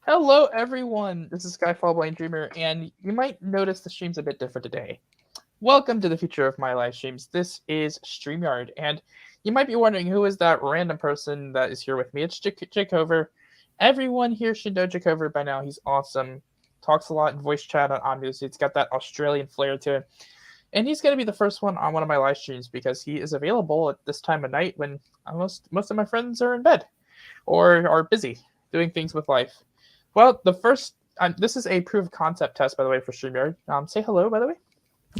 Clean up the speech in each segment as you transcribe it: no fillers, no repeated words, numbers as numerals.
Hello, everyone. This is Skyfall Blind Dreamer, and you might notice the stream's a bit different today. Welcome to the future of my live streams. This is StreamYard, and you might be wondering who is that random person that is here with me. It's Jacover. Everyone here should know Jacover by now. He's awesome. Talks a lot in voice chat on Lucid. He's got that Australian flair to him. And he's going to be the first one on one of my live streams because he is available at this time of night when most of my friends are in bed or are busy doing things with life. Well, the first this is a proof of concept test, by the way, for StreamYard. Say hello, by the way.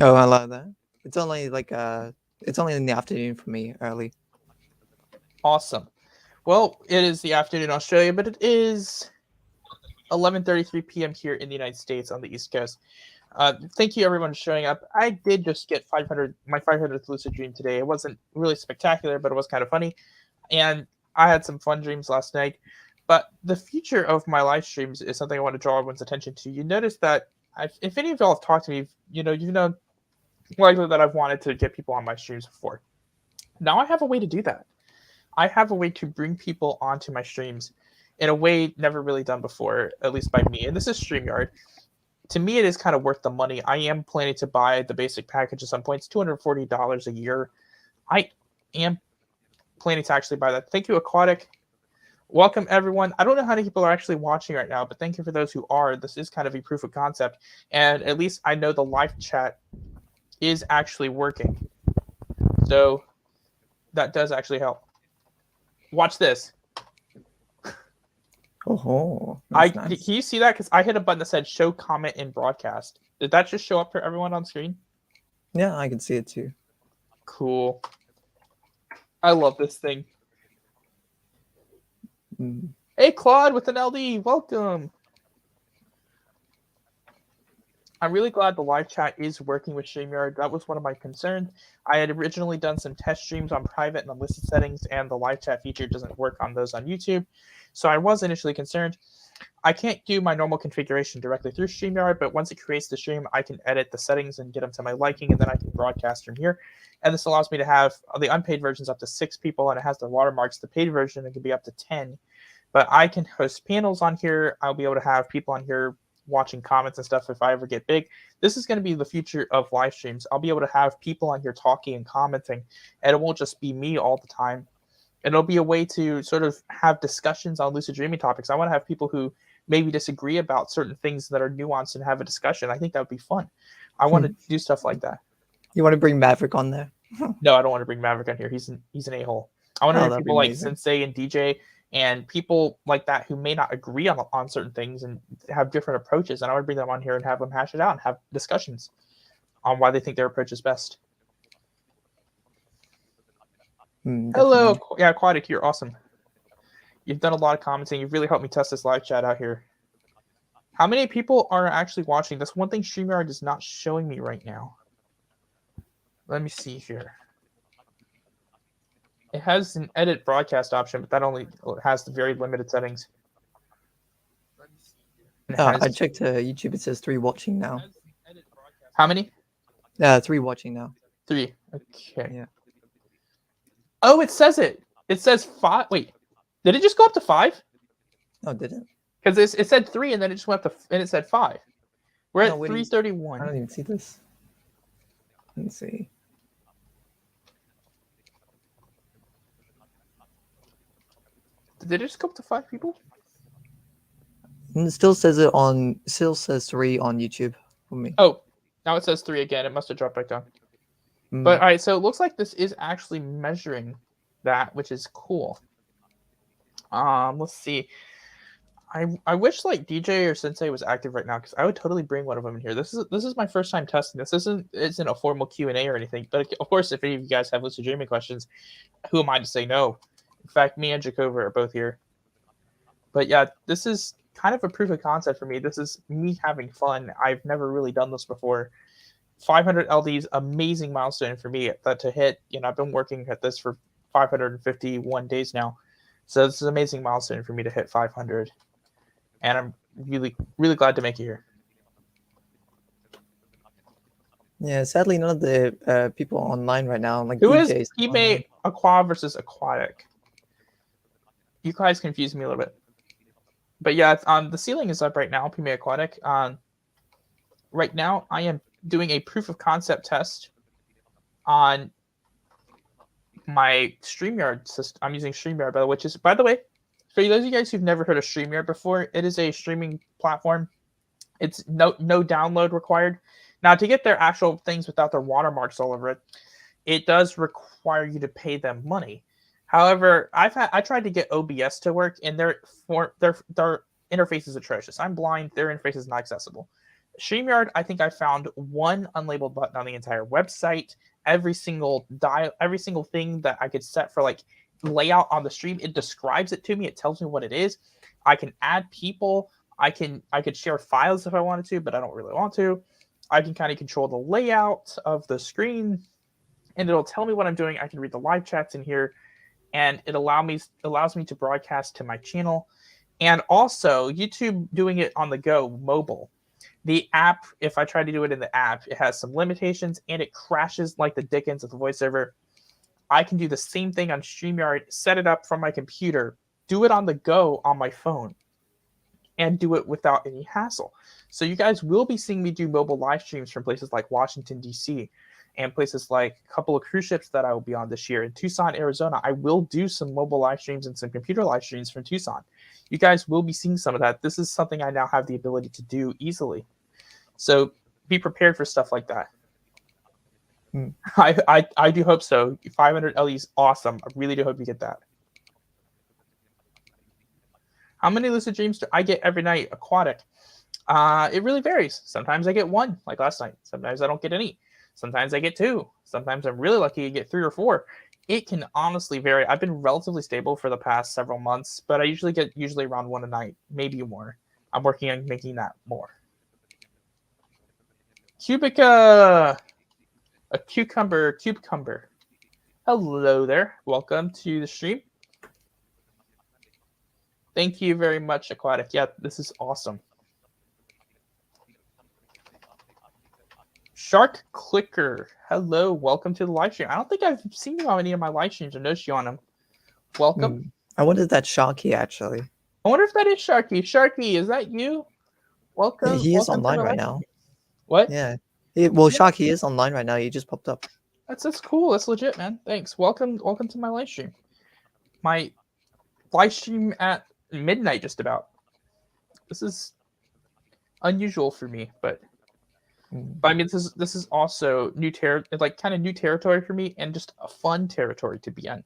Oh, I love that. It's only in the afternoon for me, early. Awesome. Well, it is the afternoon in Australia, but it is 11:33 p.m. here in the United States on the East Coast. Thank you everyone for showing up. I did just get my 500th lucid dream today. It wasn't really spectacular, but it was kind of funny, and I had some fun dreams last night. But the future of my live streams is something I want to draw everyone's attention to. You notice that if any of y'all have talked to me, you know likely that I've wanted to get people on my streams before. Now I have a way to do that. I have a way to bring people onto my streams in a way never really done before, at least by me. And this is StreamYard. To me, it is kind of worth the money. I am planning to buy the basic package at some point. It's $240 a year. I am planning to actually buy that. Thank you, Aquatic. Welcome, everyone. I don't know how many people are actually watching right now, but thank you for those who are. This is kind of a proof of concept. And at least I know the live chat is actually working. So that does actually help. Watch this. Oh, Nice. nice. Can you see that? Because I hit a button that said show comment in broadcast. Did that just show up for everyone on screen? Yeah, I can see it too. Cool. I love this thing. Hey, Claude with an LD. Welcome. I'm really glad the live chat is working with StreamYard. That was one of my concerns. I had originally done some test streams on private and unlisted settings, and the live chat feature doesn't work on those on YouTube. So I was initially concerned. I can't do my normal configuration directly through StreamYard, but once it creates the stream, I can edit the settings and get them to my liking, and then I can broadcast from here. And this allows me to have the unpaid versions up to 6 people, and it has the watermarks. The paid version, it can be up to 10. But I can host panels on here. I'll be able to have people on here watching comments and stuff if I ever get big. This is going to be the future of live streams. I'll be able to have people on here talking and commenting, and it won't just be me all the time. And it'll be a way to sort of have discussions on lucid dreaming topics. I want to have people who maybe disagree about certain things that are nuanced and have a discussion. I think that would be fun. I want to do stuff like that. You want to bring Maverick on there? No, I don't want to bring Maverick on here. He's an a-hole. I want to bring people like Sensei and DJ and people like that who may not agree on certain things and have different approaches. And I would bring them on here and have them hash it out and have discussions on why they think their approach is best. Hello. Yeah, Aquatic, you're awesome. You've done a lot of commenting. You've really helped me test this live chat out here. How many people are actually watching? That's one thing StreamYard is not showing me right now. Let me see here. It has an edit broadcast option, but that only has the very limited settings. I checked YouTube. It says 3 watching now. How many? 3 watching now. 3. Okay. Yeah. Oh, it says it. It says 5. Wait, did it just go up to 5? No, did it? Because it said 3 and then it just went up to and it said 5. We're at 331. I don't even see this. Let's see. Did it just go up to 5 people? And it still says 3 on YouTube for me. Oh, now it says 3 again. It must have dropped back down. But all right, so it looks like this is actually measuring that, which is cool. Let's see. I wish like DJ or Sensei was active right now because I would totally bring one of them in here. This is my first time testing this. Isn't a formal Q&A or anything. But of course, if any of you guys have lucid dreaming questions, who am I to say no? In fact, me and Jacover are both here. But yeah, this is kind of a proof of concept for me. This is me having fun. I've never really done this before. 500 LDs, amazing milestone for me to hit. I've been working at this for 551 days now. So this is an amazing milestone for me to hit 500. And I'm really, really glad to make it here. Yeah, sadly, none of the people online right now, like who DJs. Is teammate Aqua versus Aquatic? You guys confuse me a little bit. But yeah, the ceiling is up right now, Pime Aquatic. Right now, I am doing a proof of concept test on my StreamYard system. I'm using StreamYard, which is, by the way, for those of you guys who've never heard of StreamYard before, it is a streaming platform. It's no download required. Now, to get their actual things without their watermarks all over it, it does require you to pay them money. However, I tried to get OBS to work, and their interface is atrocious. I'm blind; their interface is not accessible. StreamYard, I think I found one unlabeled button on the entire website. Every single thing that I could set for like layout on the stream, it describes it to me. It tells me what it is. I can add people. I could share files if I wanted to, but I don't really want to. I can kind of control the layout of the screen, and it'll tell me what I'm doing. I can read the live chats in here, and it allows me to broadcast to my channel, and also YouTube doing it on the go, mobile. The app, if I try to do it in the app, it has some limitations and it crashes like the dickens with the voiceover. I can do the same thing on StreamYard, set it up from my computer, do it on the go on my phone, and do it without any hassle. So you guys will be seeing me do mobile live streams from places like Washington, D.C., and places like a couple of cruise ships that I will be on this year. In Tucson, Arizona, I will do some mobile live streams and some computer live streams from Tucson. You guys will be seeing some of that. This is something I now have the ability to do easily. So be prepared for stuff like that. I do hope so. 500 LE is awesome. I really do hope you get that. How many lucid dreams do I get every night? Aquatic. It really varies. Sometimes I get one, like last night. Sometimes I don't get any. Sometimes I get two. Sometimes I'm really lucky to get 3 or 4. It can honestly vary. I've been relatively stable for the past several months, but I usually get around 1 a night, maybe more. I'm working on making that more. Cubica, a cucumber. Hello there. Welcome to the stream. Thank you very much, Aquatic. Yeah, this is awesome. Shark Clicker. Hello, welcome to the live stream. I don't think I've seen you on any of my live streams or noticed you on them. Welcome. I wonder if that's Sharky, actually. I wonder if that is Sharky. Sharky, is that you? Welcome. He is welcome online right now. What? Yeah. Well, Sharky is online right now. He just popped up. That's cool. That's legit, man. Thanks. Welcome to my live stream. My live stream at midnight, just about. This is unusual for me, but I mean, this is also new kind of new territory for me, and just a fun territory to be in.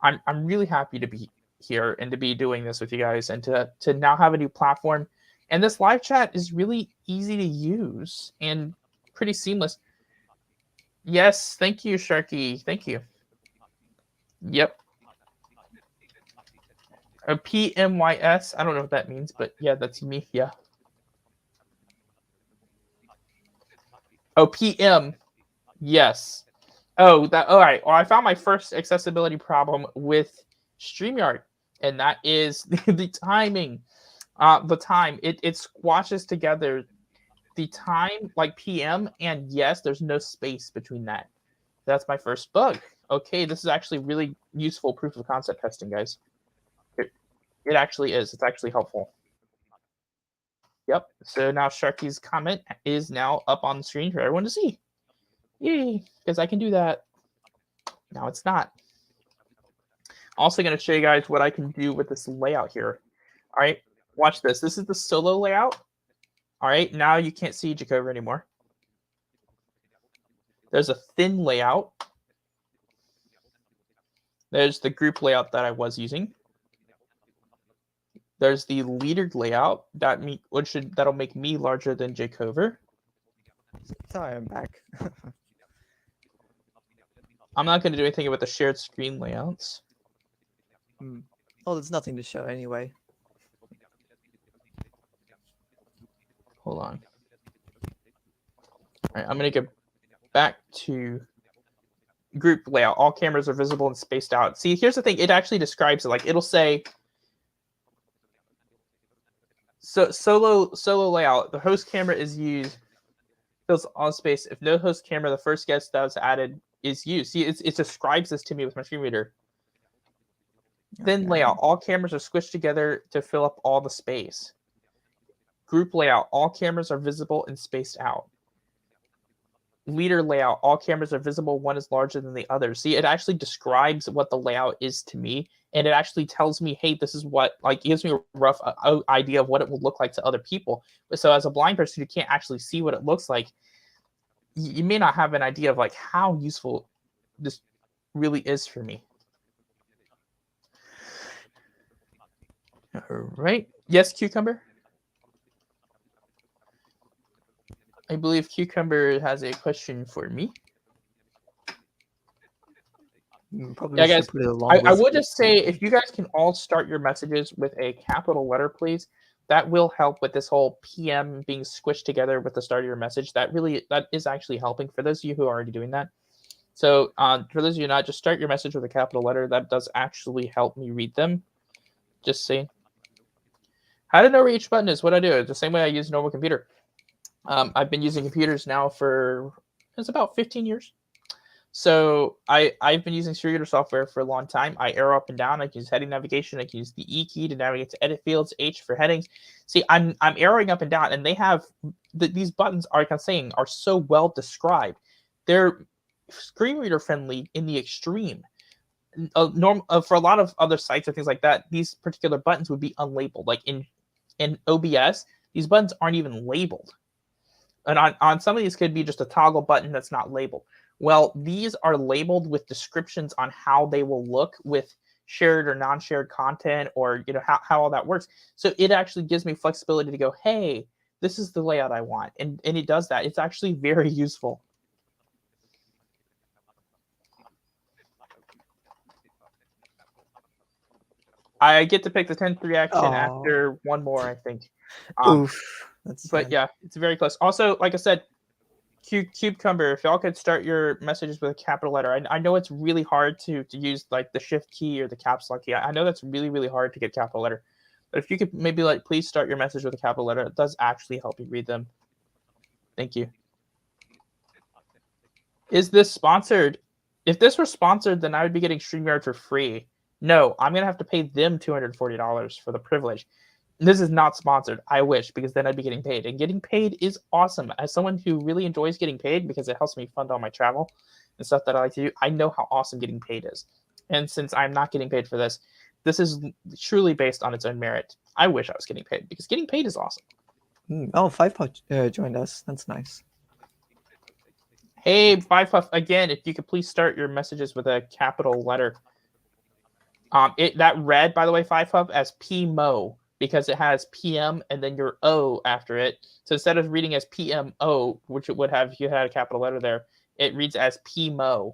I'm really happy to be here and to be doing this with you guys, and to now have a new platform. And this live chat is really easy to use and pretty seamless. Yes, thank you, Sharky. Thank you. Yep. A PMYS. I don't know what that means, but yeah, that's me. Yeah. Oh, PM. Yes. Oh, that. All right. Well, I found my first accessibility problem with StreamYard, and that is the timing. The time. It squashes together the time like PM, and yes, there's no space between that. That's my first bug. Okay, this is actually really useful proof of concept testing, guys. It actually is. It's actually helpful. Yep. So now Sharky's comment is now up on the screen for everyone to see. Yay! Because I can do that. Now it's not. Also going to show you guys what I can do with this layout here. All right, watch this. This is the solo layout. All right, now you can't see Jacover anymore. There's a thin layout. There's the group layout that I was using. There's the leader layout that'll make me larger than Jacover. Sorry, I'm back. I'm not going to do anything about the shared screen layouts. Oh, there's nothing to show anyway. Hold on. All right, I'm going to go back to group layout. All cameras are visible and spaced out. See, here's the thing. It actually describes it. Like, it'll say, so solo layout. The host camera is used. Fills all space. If no host camera, the first guest that was added is used. See, it describes this to me with my screen reader. Thin Okay. layout. All cameras are squished together to fill up all the space. Group layout. All cameras are visible and spaced out. Leader layout. All cameras are visible. One is larger than the other. See, it actually describes what the layout is to me, and it actually tells me, hey, this is what, like, it gives me a rough idea of what it will look like to other people. So as a blind person who can't actually see what it looks like, you may not have an idea of like how useful this really is for me. All right. Yes, Cucumber? I believe Cucumber has a question for me. Probably Yeah, should guys, put it along I with would just say if you guys can all start your messages with a capital letter, please, that will help with this whole PM being squished together with the start of your message. That is actually helping for those of you who are already doing that. So for those of you not, just start your message with a capital letter. That does actually help me read them. Just saying. How to know where each button is? What I do? The same way I use a normal computer. I've been using computers now for it's about 15 years. So I've been using Seriator software for a long time. I arrow up and down. I can use heading navigation. I can use the E key to navigate to edit fields, H for headings. See, I'm arrowing up and down, and they have these buttons are, like I'm saying, are so well described. They're screen reader friendly in the extreme. For a lot of other sites or things like that, these particular buttons would be unlabeled. Like in OBS, these buttons aren't even labeled. And on some of these could be just a toggle button that's not labeled. Well, these are labeled with descriptions on how they will look with shared or non-shared content, or how all that works. So it actually gives me flexibility to go, hey, this is the layout I want. And it does that. It's actually very useful. I get to pick the 10th reaction after one more, I think. Oof, that's but sad. yeah, it's very close. Also, like I said, Cucumber, if y'all could start your messages with a capital letter. I know it's really hard to use like the shift key or the caps lock key. I know that's really, really hard to get capital letter. But if you could maybe please start your message with a capital letter, it does actually help you read them. Thank you. Is this sponsored? If this were sponsored, then I would be getting StreamYard for free. No, I'm going to have to pay them $240 for the privilege. This is not sponsored. I wish, because then I'd be getting paid. And getting paid is awesome. As someone who really enjoys getting paid because it helps me fund all my travel and stuff that I like to do, I know how awesome getting paid is. And since I'm not getting paid for this, this is truly based on its own merit. I wish I was getting paid because getting paid is awesome. Oh, Five Puff joined us. That's nice. Hey, Five Puff, again, if you could please start your messages with a capital letter. That read, by the way, Five Puff, as PMO, because it has PM and then your O after it. So instead of reading as PMO, which it would have if you had a capital letter there, it reads as PMO.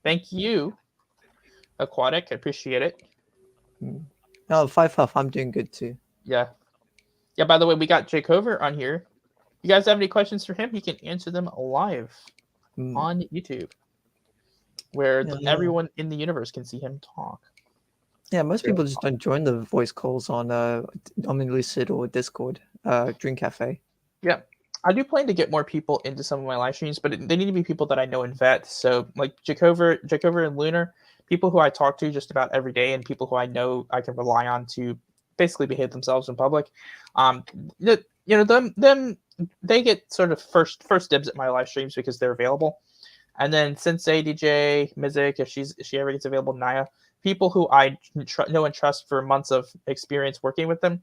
Thank you, Aquatic. I appreciate it. Oh, Five Puff, I'm doing good too. Yeah. Yeah, by the way, we got Jake Over on here. You guys have any questions for him? He can answer them live on YouTube, where everyone in the universe can see him talk. Yeah, most people just don't join the voice calls on Lucid or Discord, Dream Cafe. Yeah, I do plan to get more people into some of my live streams, but they need to be people that I know and vet. So like Jacover and Lunar, people who I talk to just about every day, and people who I know I can rely on to basically behave themselves in public. Them they get sort of first dibs at my live streams because they're available. And then Sensei, DJ, Mizik, if she ever gets available, Naya, people who I know and trust for months of experience working with them,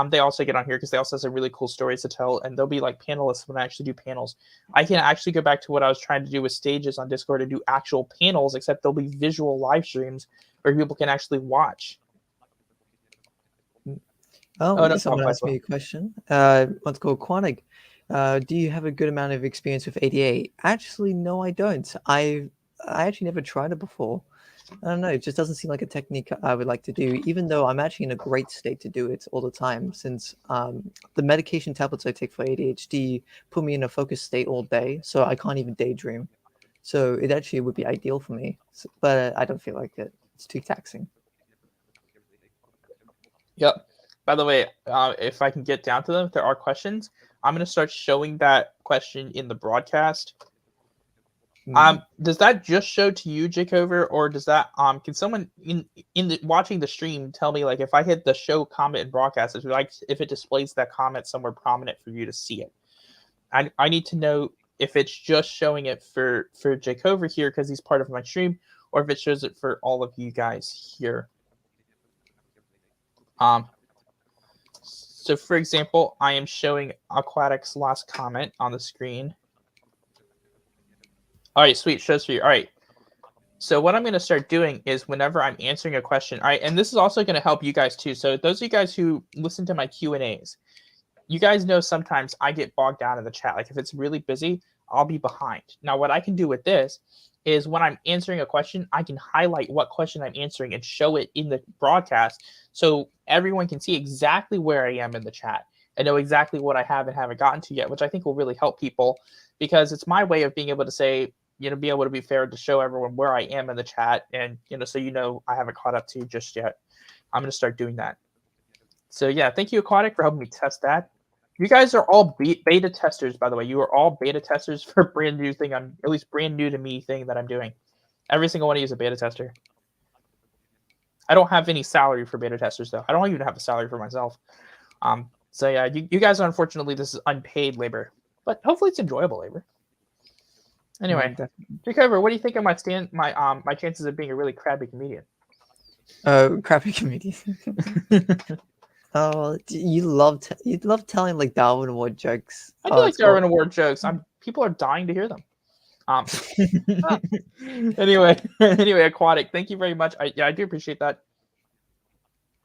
they also get on here because they also have some really cool stories to tell, and they'll be like panelists when I actually do panels. I can actually go back to what I was trying to do with stages on Discord and do actual panels, except they'll be visual live streams where people can actually watch. Someone asked me a question. What's called Quantic. Do you have a good amount of experience with ADA? Actually, no, I don't. I actually never tried it before. I don't know. It just doesn't seem like a technique I would like to do, even though I'm actually in a great state to do it all the time, since the medication tablets I take for ADHD put me in a focused state all day, so I can't even daydream. So it actually would be ideal for me, but I don't feel like it. It's too taxing. Yep. By the way, if I can get down to them, if there are questions, I'm going to start showing that question in the broadcast. Does that just show to you, Jacover, or does that can someone watching the stream tell me, like, if I hit the show comment and broadcast, if it displays that comment somewhere prominent for you to see it? I need to know if it's just showing it for Jacover here because he's part of my stream, or if it shows it for all of you guys here. So for example, I am showing Aquatic's last comment on the screen. All right, sweet, shows for you. All right. So what I'm going to start doing is whenever I'm answering a question, all right, and this is also going to help you guys too. So those of you guys who listen to my Q&As, you guys know sometimes I get bogged down in the chat. Like if it's really busy, I'll be behind. Now what I can do with this is when I'm answering a question, I can highlight what question I'm answering and show it in the broadcast so everyone can see exactly where I am in the chat and know exactly what I have and haven't gotten to yet, which I think will really help people because it's my way of being able to say, be able to be fair to show everyone where I am in the chat and, so I haven't caught up to you just yet. I'm going to start doing that. So yeah, thank you, Aquatic, for helping me test that. You guys are all beta testers, by the way. You are all beta testers for a brand new thing. I'm at least brand new to me thing that I'm doing. Every single one of you is a beta tester. I don't have any salary for beta testers though. I don't even have a salary for myself. So yeah, you guys are, unfortunately, this is unpaid labor, but hopefully it's enjoyable labor. Anyway, Jacover, what do you think of my chances of being a really crappy comedian? Crappy comedian. Oh, you love telling like Darwin Award jokes. I do like Darwin Award jokes. People are dying to hear them. Anyway, Aquatic, thank you very much. I do appreciate that.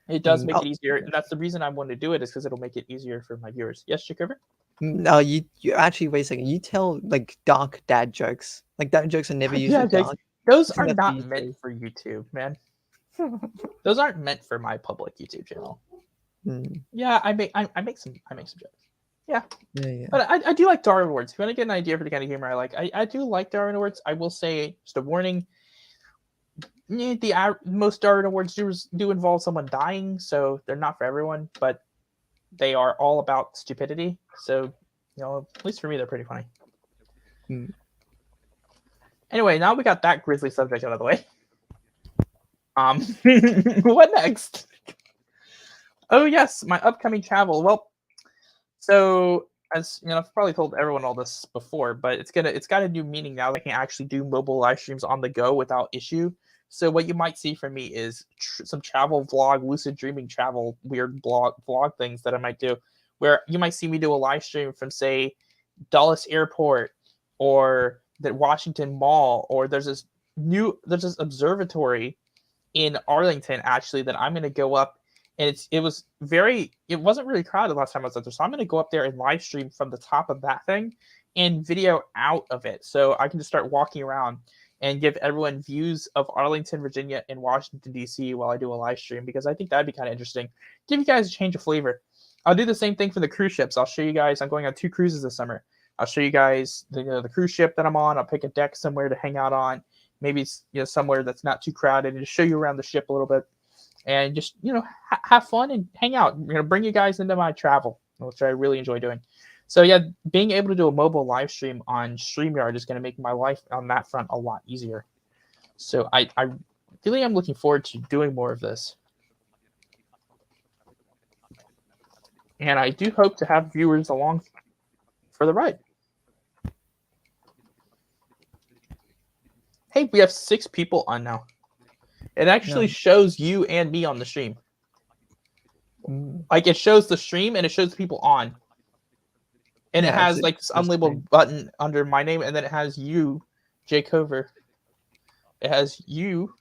It does make it easier, and that's the reason I want to do it, is because it'll make it easier for my viewers. Yes, Jacover? No, you actually, wait a second. You tell like dark dad jokes. Like dad jokes are never usually dark. Those are not meant for YouTube, man. Those aren't meant for my public YouTube channel. Yeah, I make some jokes. Yeah. But I do like Darwin Awards. If you want to get an idea for the kind of humor I like, I do like Darwin Awards. I will say, just a warning, most Darwin Awards do involve someone dying, so they're not for everyone, but they are all about stupidity. So, at least for me, they're pretty funny. Anyway, now we got that grisly subject out of the way. What next? Oh yes, my upcoming travel. Well, so as I've probably told everyone all this before, but it's got a new meaning now. I can actually do mobile live streams on the go without issue. So what you might see from me is some travel vlog, lucid dreaming travel, weird vlog things that I might do, where you might see me do a live stream from, say, Dulles Airport or the Washington Mall, or there's this observatory in Arlington actually that I'm going to go up. And it wasn't really crowded last time I was out there. So I'm going to go up there and live stream from the top of that thing and video out of it. So I can just start walking around and give everyone views of Arlington, Virginia and Washington, D.C. while I do a live stream, because I think that'd be kind of interesting. Give you guys a change of flavor. I'll do the same thing for the cruise ships. I'll show you guys. I'm going on 2 cruises this summer. I'll show you guys the cruise ship that I'm on. I'll pick a deck somewhere to hang out on. Maybe somewhere that's not too crowded, and just show you around the ship a little bit. And just, have fun and hang out. I'm going to bring you guys into my travel, which I really enjoy doing. So yeah, being able to do a mobile live stream on StreamYard is going to make my life on that front a lot easier. So I really am looking forward to doing more of this. And I do hope to have viewers along for the ride. Hey, we have 6 people on now. It actually shows you and me on the stream. Like, it shows the stream and it shows people on. And it has like this unlabeled button under my name, and then it has you, Jake Hover. It has you,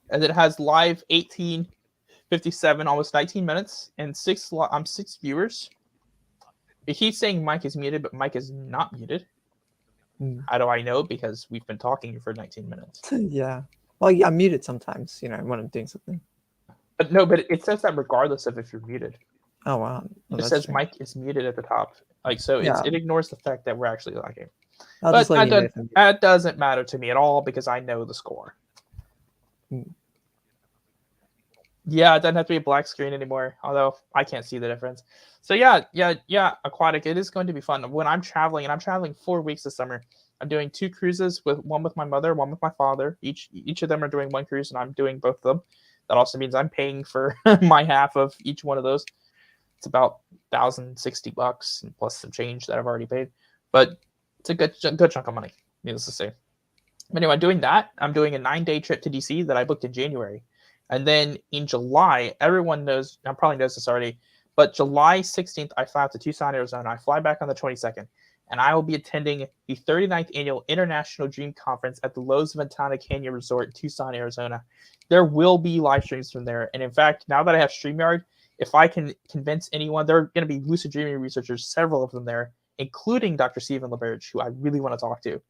and then it has live 18:57, almost 19 minutes, and 6 viewers. It keeps saying Mike is muted, but Mike is not muted. How do I know? Because we've been talking for 19 minutes. Yeah. Well, yeah, I'm muted sometimes, when I'm doing something. But no, but it says that regardless of if you're muted. Oh, wow. Well, it says Mike is muted at the top. Like, so it ignores the fact that we're actually lagging. But that doesn't matter to me at all, because I know the score. Yeah, it doesn't have to be a black screen anymore, although I can't see the difference. So yeah, Aquatic, it is going to be fun. When I'm traveling, and I'm traveling 4 weeks this summer, I'm doing 2 cruises, with one with my mother, one with my father. Each of them are doing 1 cruise, and I'm doing both of them. That also means I'm paying for my half of each one of those. It's about $1,060 and plus some change that I've already paid, but it's a good chunk of money, needless to say. But anyway, doing that, I'm doing a 9-day trip to DC that I booked in January. And then in July, everyone knows, probably knows this already, but July 16th, I fly out to Tucson, Arizona. I fly back on the 22nd, and I will be attending the 39th Annual International Dream Conference at the Los Ventana Canyon Resort in Tucson, Arizona. There will be live streams from there. And in fact, now that I have StreamYard, if I can convince anyone, there are going to be lucid dreaming researchers, several of them there, including Dr. Stephen LaBerge, who I really want to talk to.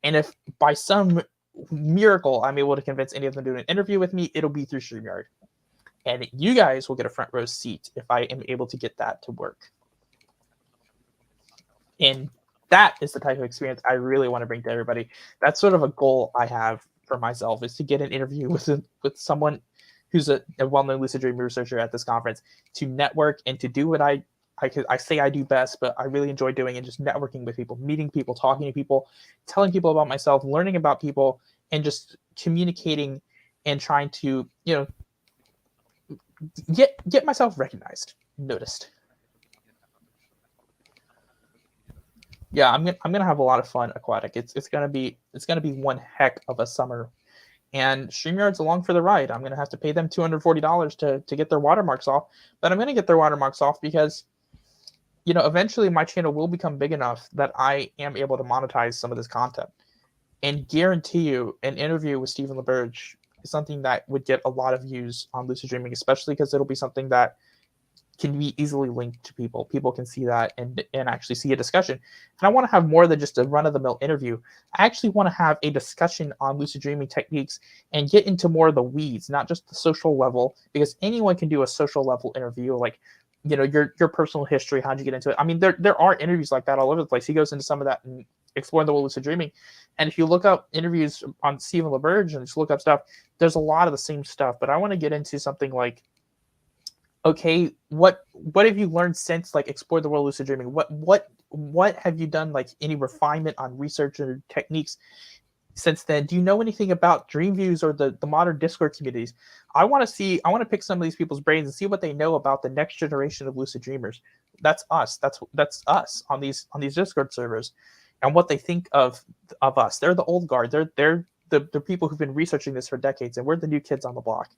And if by some miracle I'm able to convince any of them to do an interview with me, it'll be through StreamYard. And you guys will get a front row seat if I am able to get that to work. And that is the type of experience I really want to bring to everybody. That's sort of a goal I have for myself, is to get an interview with someone who's a well-known lucid dream researcher at this conference, to network and to do what I say I do best, but I really enjoy doing, and just networking with people, meeting people, talking to people, telling people about myself, learning about people, and just communicating and trying to, get myself recognized, noticed. Yeah, I'm gonna have a lot of fun, Aquatic. It's gonna be one heck of a summer, and StreamYard's along for the ride. I'm gonna have to pay them $240 to get their watermarks off, but I'm gonna get their watermarks off because, eventually my channel will become big enough that I am able to monetize some of this content, and guarantee you an interview with Stephen LaBerge is something that would get a lot of views on lucid dreaming, especially because it'll be something that can be easily linked to people. People can see that and actually see a discussion. And I want to have more than just a run-of-the-mill interview. I actually want to have a discussion on lucid dreaming techniques and get into more of the weeds, not just the social level, because anyone can do a social level interview, like, your personal history, how'd you get into it? I mean, there are interviews like that all over the place. He goes into some of that and exploring the world of lucid dreaming. And if you look up interviews on Stephen LaBerge and just look up stuff, there's a lot of the same stuff. But I want to get into something like, okay, what have you learned since, like, explore the world of lucid dreaming? What have you done, like, any refinement on research or techniques since then? Do you know anything about Dreamviews or the modern Discord communities? I want to pick some of these people's brains and see what they know about the next generation of lucid dreamers. That's us. That's us on these Discord servers, and what they think of us. They're the old guard. They're the people who've been researching this for decades, and we're the new kids on the block.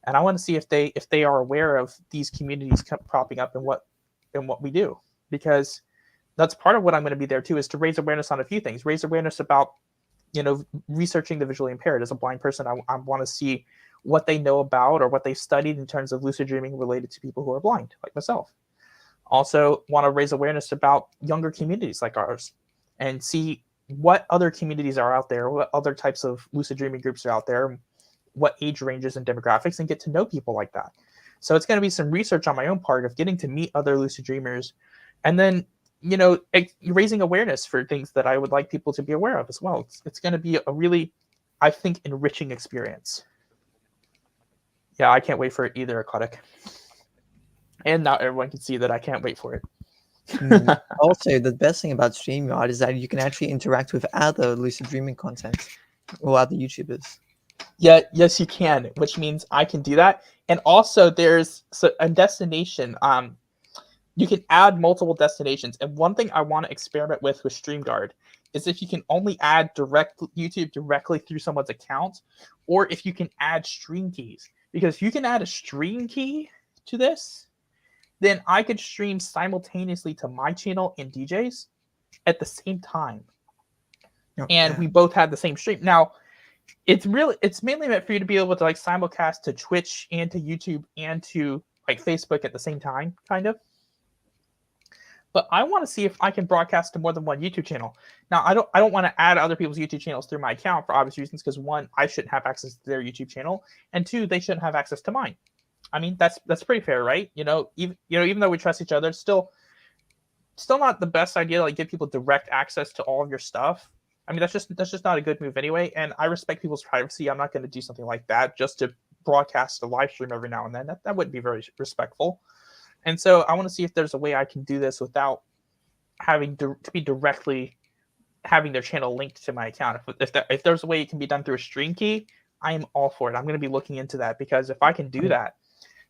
And I want to see if they are aware of these communities propping up and what we do, because that's part of what I'm going to be there too, is to raise awareness on a few things. Raise awareness about, researching the visually impaired. As a blind person, I want to see what they know about or what they've studied in terms of lucid dreaming related to people who are blind, like myself. Also want to raise awareness about younger communities like ours, and see what other communities are out there, what other types of lucid dreaming groups are out there, what age ranges and demographics, and get to know people like that. So it's going to be some research on my own part of getting to meet other lucid dreamers, and then, raising awareness for things that I would like people to be aware of as well. It's going to be a really, I think, enriching experience. Yeah, I can't wait for it either, Aquatic. And now everyone can see that I can't wait for it. Also, the best thing about StreamYard is that you can actually interact with other lucid dreaming content or other YouTubers. Yeah, yes, you can, which means I can do that. And also, there's a destination. You can add multiple destinations. And one thing I want to experiment with StreamYard is if you can only add YouTube directly through someone's account, or if you can add stream keys. Because if you can add a stream key to this, then I could stream simultaneously to my channel and DJ's at the same time. And we both had the same stream. Now, it's mainly meant for you to be able to, like, simulcast to Twitch and to YouTube and to, like, Facebook at the same time, kind of. But I want to see if I can broadcast to more than one YouTube channel. Now, I don't want to add other people's YouTube channels through my account for obvious reasons, because one, I shouldn't have access to their YouTube channel, and two, they shouldn't have access to mine. I mean, that's pretty fair, right? Even though we trust each other, it's still not the best idea to, like, give people direct access to all of your stuff. I mean, that's just not a good move anyway. And I respect people's privacy. I'm not going to do something like that just to broadcast a live stream every now and then. That wouldn't be very respectful. And so I want to see if there's a way I can do this without having to be directly having their channel linked to my account. If there's a way it can be done through a stream key, I am all for it. I'm going to be looking into that, because if I can do that,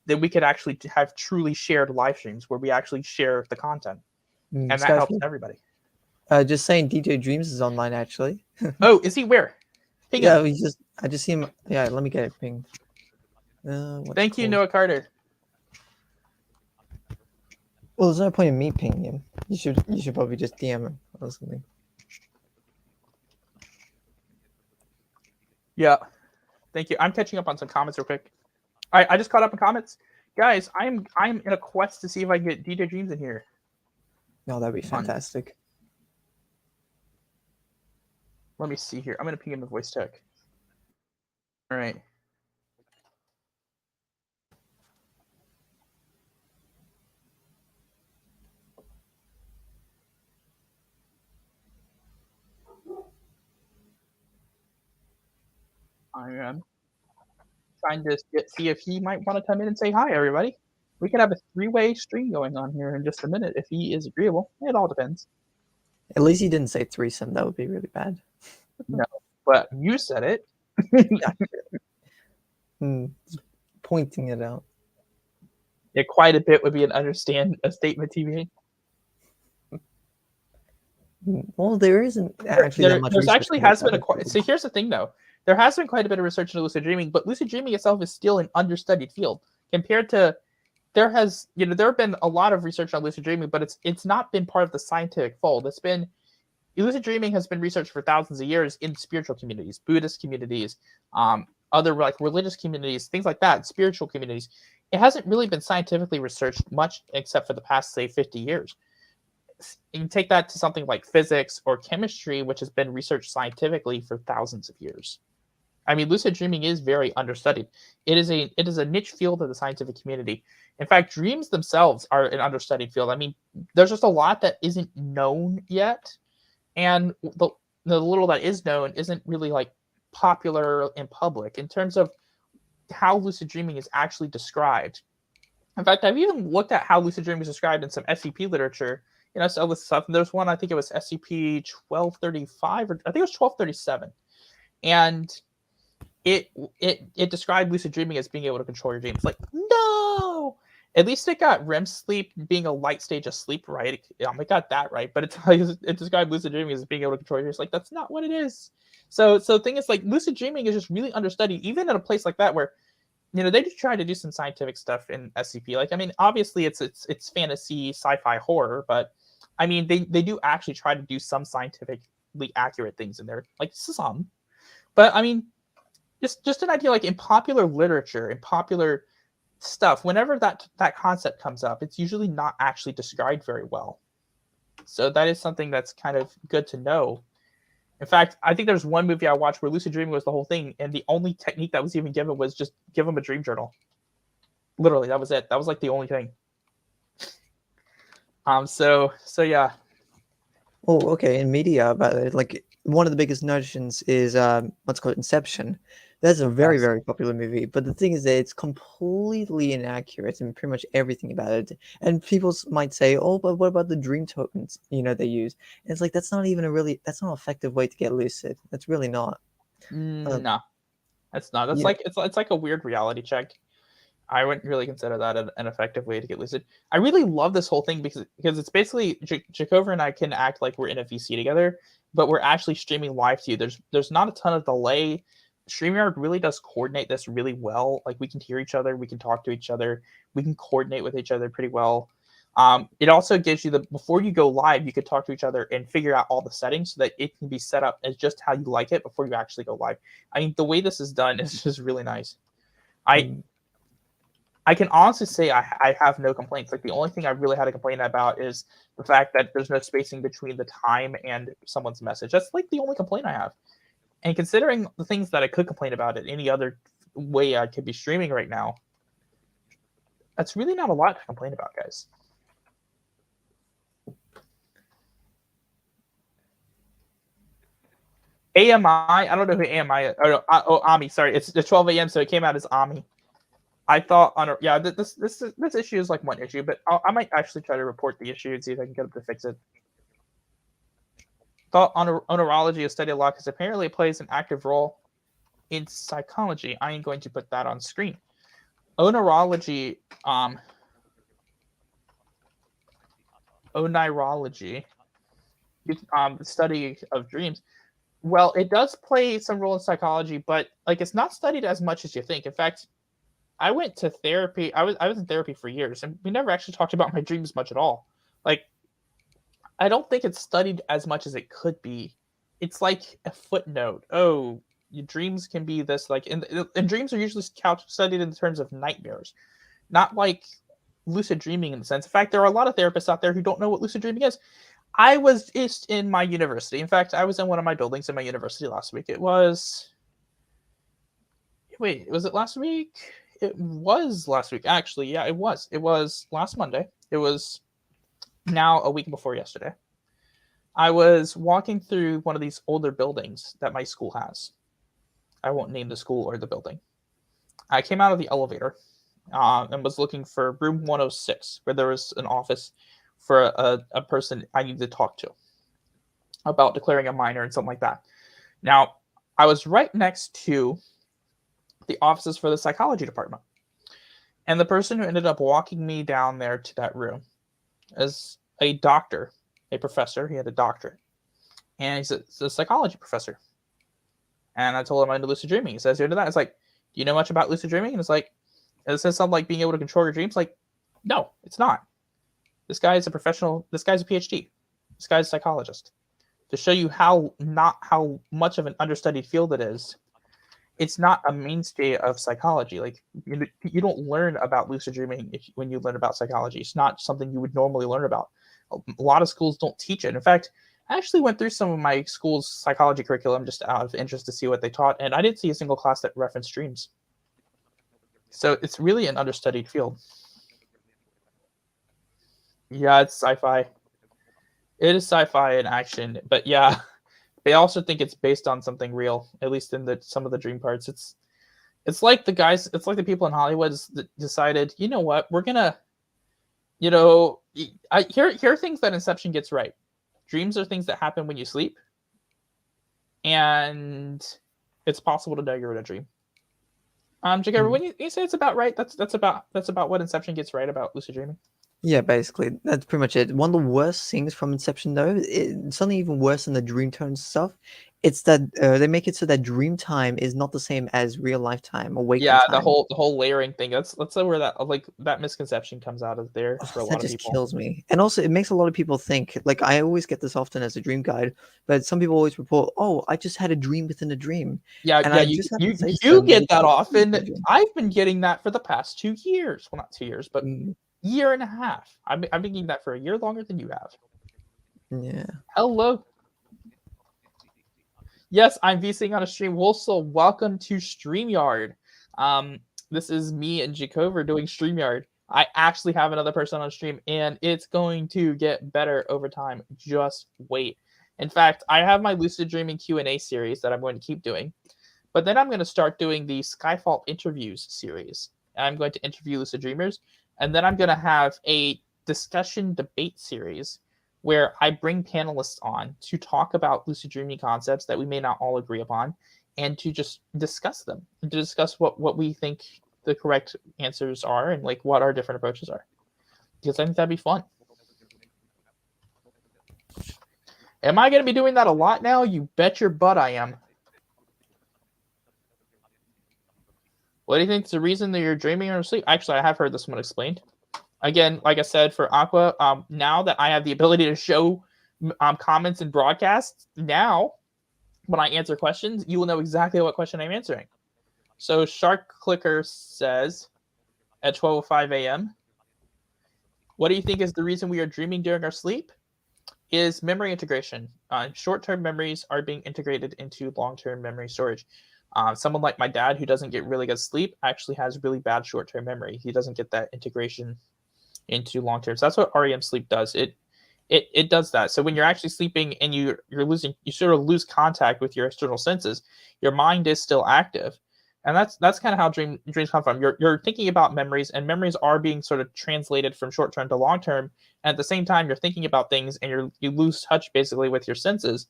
then we could actually have truly shared live streams where we actually share the content, and that helps everybody. Just saying, DJ Dreams is online actually. Oh, is he where? Ping him. I just see him. Yeah, let me get it pinged. Thank you, Noah Carter. Well, there's no point in me pinging him. You should probably just DM him or something. Yeah. Thank you. I'm catching up on some comments real quick. All right, I just caught up on comments. Guys, I'm in a quest to see if I can get DJ Dreams in here. No, that'd be fantastic. Let me see here. I'm going to ping him the voice tech. All right. I am trying to see if he might want to come in and say hi, everybody. We could have a 3-way stream going on here in just a minute if he is agreeable. It all depends. At least he didn't say threesome. That would be really bad. No, but you said it. Pointing it out. Yeah, quite a bit would be a statement TV. Well, there isn't actually that much. There's actually has been so here's the thing though. There has been quite a bit of research into lucid dreaming, but lucid dreaming itself is still an understudied field compared to there have been a lot of research on lucid dreaming, but it's not been part of the scientific fold. Lucid dreaming has been researched for thousands of years in spiritual communities, Buddhist communities, other like religious communities, things like that, spiritual communities. It hasn't really been scientifically researched much except for the past, say, 50 years. You can take that to something like physics or chemistry, which has been researched scientifically for thousands of years. I mean, lucid dreaming is very understudied. It is a niche field of the scientific community. In fact, dreams themselves are an understudied field. I mean, there's just a lot that isn't known yet, and the little that is known isn't really like popular in public in terms of how lucid dreaming is actually described. In fact, I've even looked at how lucid dreaming is described in some SCP literature. So this stuff. And there's one, I think it was SCP-1235, or I think it was 1237, and it described lucid dreaming as being able to control your dreams. Like, no, at least it got REM sleep being a light stage of sleep right. It got that right, but it described lucid dreaming as being able to control your dreams. Like, that's not what it is. So the thing is, like, lucid dreaming is just really understudied, even in a place like that where they do try to do some scientific stuff in SCP. Like, I mean, obviously it's fantasy, sci-fi, horror, but I mean, they do actually try to do some scientifically accurate things in there, like some. But I mean, just an idea, like in popular literature, in popular stuff, whenever that concept comes up, it's usually not actually described very well. So that is something that's kind of good to know. In fact, I think there's one movie I watched where lucid dreaming was the whole thing, and the only technique that was even given was just give them a dream journal. Literally, that was it. That was like the only thing. So yeah. Oh, okay. In media, but like one of the biggest notions is what's called Inception. That's a very, very popular movie. But the thing is that it's completely inaccurate in pretty much everything about it. And people might say, "Oh, but what about the dream tokens? They use." And it's like that's not even that's not an effective way to get lucid. That's really not. No, that's not. That's like it's like a weird reality check. I wouldn't really consider that an effective way to get lucid. I really love this whole thing because it's basically Jacover and I can act like we're in a VC together, but we're actually streaming live to you. There's not a ton of delay. StreamYard really does coordinate this really well. Like, we can hear each other, we can talk to each other, we can coordinate with each other pretty well. It also gives you before you go live, you could talk to each other and figure out all the settings so that it can be set up as just how you like it before you actually go live. I mean, the way this is done is just really nice. I can honestly say I have no complaints. Like, the only thing I really had to complain about is the fact that there's no spacing between the time and someone's message. That's like the only complaint I have. And considering the things that I could complain about it any other way I could be streaming right now, that's really not a lot to complain about, guys. AMI, I don't know who AMI is. Oh, AMI, sorry. It's 12 a.m., so it came out as AMI. I thought this issue is like one issue, but I might actually try to report the issue and see if I can get them to fix it. thought onerology is studied a lot because apparently it plays an active role in psychology. I am going to put that on screen. Onerology, onirology, the study of dreams. Well, it does play some role in psychology, but like it's not studied as much as you think. In fact, I went to therapy. I was in therapy for years, and we never actually talked about my dreams much at all. Like, I don't think it's studied as much as it could be. It's like a footnote. Oh, your dreams can be this. Like, and dreams are usually studied in terms of nightmares, not like lucid dreaming in the sense. In fact, there are a lot of therapists out there who don't know what lucid dreaming is. I was just in my university. In fact, I was in one of my buildings in my university last week. It was. Wait, was it last week? It was last week. Actually, yeah, it was. It was last Monday. It was now a week before yesterday. I was walking through one of these older buildings that my school has. I won't name the school or the building. I came out of the elevator and was looking for room 106, where there was an office for a person I needed to talk to about declaring a minor and something like that. Now, I was right next to the offices for the psychology department. And the person who ended up walking me down there to that room is a doctor, a professor. He had a doctorate. And he's a psychology professor. And I told him I'm into lucid dreaming. He says, you're into that? It's like, do you know much about lucid dreaming? And it's like, it says something like being able to control your dreams. Like, no, it's not. This guy is a professional. This guy's a PhD. This guy's a psychologist. To show you how much of an understudied field it is, it's not a mainstay of psychology. Like you don't learn about lucid dreaming when you learn about psychology. It's not something you would normally learn about. A lot of schools don't teach it. In fact, I actually went through some of my school's psychology curriculum just out of interest to see what they taught, and I didn't see a single class that referenced dreams. So it's really an understudied field. Yeah, it's sci-fi. It is sci-fi and action, but yeah, they also think it's based on something real, at least in some of the dream parts. It's like the people in Hollywood decided, you know what, we're gonna, here are things that Inception gets right. Dreams are things that happen when you sleep, and it's possible to know you're in a dream. Jacob, when you say it's about right, that's about what Inception gets right about lucid dreaming. Yeah, basically, that's pretty much it. One of the worst things from Inception, though, something even worse than the dream tone stuff, it's that they make it so that dream time is not the same as real life time or waking time. Yeah, the whole layering thing. That's where that misconception comes out of there for a lot of people. That just kills me. And also, it makes a lot of people think. Like, I always get this often as a dream guide, but some people always report, "Oh, I just had a dream within a dream." Yeah, and you get that often. I've been getting that for the past 2 years. Well, not 2 years, but year and a half. I've been getting that for a year longer than you have. Yeah. Hello. Yes, I'm VCing on a stream. Also, welcome to StreamYard. This is me and Jacover doing StreamYard. I actually have another person on stream, and it's going to get better over time. Just wait. In fact, I have my Lucid Dreaming Q&A series that I'm going to keep doing. But then I'm going to start doing the Skyfault Interviews series. I'm going to interview lucid dreamers. And then I'm going to have a discussion debate series where I bring panelists on to talk about lucid dreaming concepts that we may not all agree upon, and to just discuss them, and to discuss what we think the correct answers are and like what our different approaches are. Because I think that'd be fun. Am I going to be doing that a lot now? You bet your butt I am. What do you think is the reason that you're dreaming or asleep? Actually, I have heard this one explained. Again, like I said, for Aqua, now that I have the ability to show comments and broadcasts, now when I answer questions, you will know exactly what question I'm answering. So Shark Clicker says at 12:05 a.m., what do you think is the reason we are dreaming during our sleep? Is memory integration. Short-term memories are being integrated into long-term memory storage. Someone like my dad who doesn't get really good sleep actually has really bad short-term memory. He doesn't get that integration into long-term. So that's what REM sleep does. It does that. So when you're actually sleeping and you sort of lose contact with your external senses, your mind is still active. And that's kind of how dreams come from. You're thinking about memories, and memories are being sort of translated from short term to long term. And at the same time, you're thinking about things, and you lose touch basically with your senses.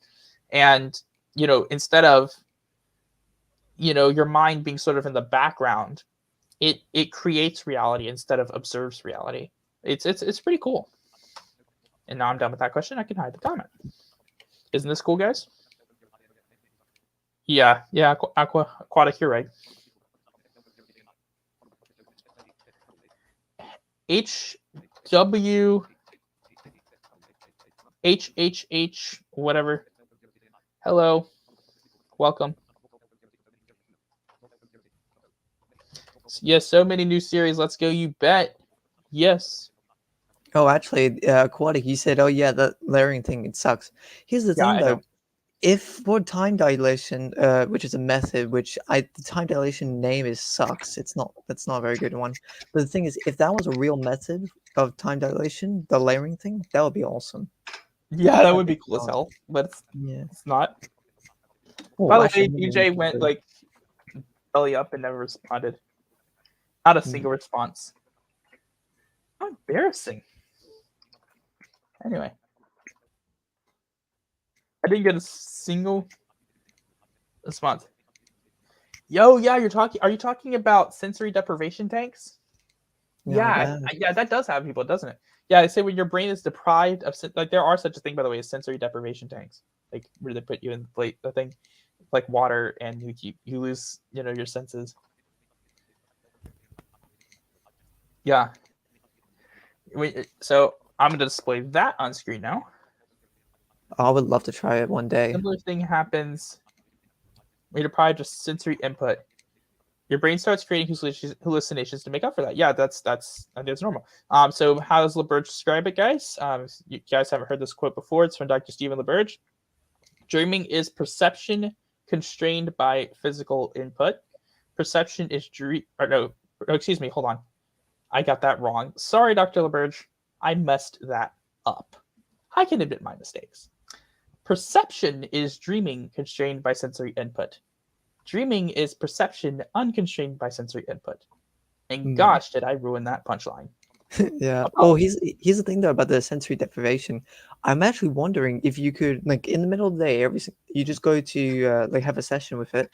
And instead of your mind being sort of in the background, it creates reality instead of observes reality. It's pretty cool. And now I'm done with that question. I can hide the comment. Isn't this cool, guys? Yeah, aquatic, you're right. HH, whatever. Hello. Welcome. Yes, so many new series. Let's go, you bet. Yes. Oh, actually, Aquatic, you said, oh yeah, that layering thing, it sucks. Here's the thing though. If for time dilation, which is a method, the time dilation name is sucks. That's not a very good one. But the thing is, if that was a real method of time dilation, the layering thing, that would be awesome. Yeah, that would be cool as hell. But it's not. Oh, by the way, DJ went like belly up and never responded. Not a single response. How embarrassing. Anyway. I didn't get a single response. Yo, yeah, are you talking about sensory deprivation tanks? Yeah, that does have people, doesn't it? Yeah, I say when your brain is deprived of, like, there are such a thing, by the way, as sensory deprivation tanks, like where they put you in the thing, like water, and you lose, your senses. Yeah. So I'm gonna display that on screen now. I would love to try it one day. Similar thing happens when you're deprived of sensory input. Your brain starts creating hallucinations to make up for that. Yeah, that's normal. So how does LaBerge describe it, guys? You guys haven't heard this quote before. It's from Dr. Stephen LaBerge. Dreaming is perception constrained by physical input. Perception is excuse me, hold on. I got that wrong. Sorry, Dr. LaBerge. I messed that up. I can admit my mistakes. Perception is dreaming constrained by sensory input. Dreaming is perception unconstrained by sensory input. And gosh, did I ruin that punchline. Yeah. Oh, here's the thing though about the sensory deprivation. I'm actually wondering if you could, like, in the middle of the day, you just go to like have a session with it.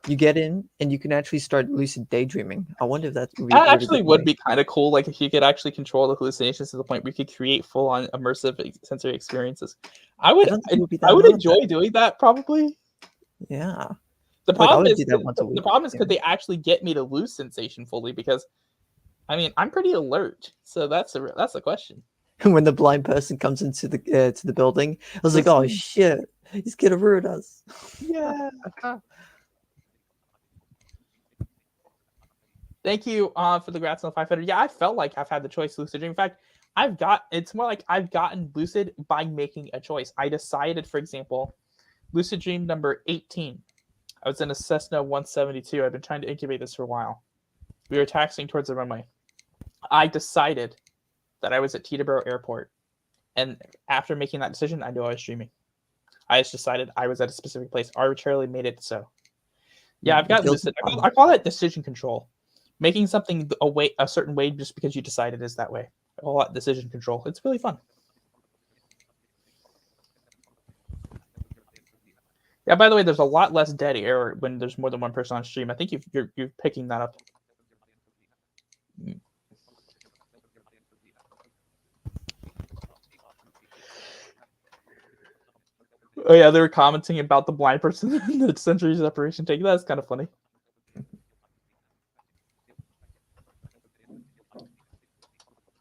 You get in and you can actually start lucid daydreaming. I wonder if that would be kind of cool. Like if you could actually control the hallucinations to the point where you could create full-on immersive sensory experiences. I would enjoy doing that probably. Yeah. The problem is could they actually get me to lose sensation fully? Because I mean, I'm pretty alert, so that's the question. When the blind person comes into the to the building, I was like, oh shit, he's gonna ruin us. Yeah. Thank you for the grats on the 500. Yeah, I felt like I've had the choice to lucid dream. In fact, it's more like I've gotten lucid by making a choice. I decided, for example, lucid dream number 18. I was in a Cessna 172. I've been trying to incubate this for a while. We were taxiing towards the runway. I decided that I was at Teterboro Airport. And after making that decision, I knew I was dreaming. I just decided I was at a specific place, arbitrarily made it so. Yeah, I've got lucid. I call that decision control. Making something a certain way just because you decided is that way. I call that decision control. It's really fun. Yeah, by the way, there's a lot less dead air when there's more than one person on stream. I think you're picking that up. Oh yeah, they were commenting about the blind person in the sensory separation tank. That's kind of funny.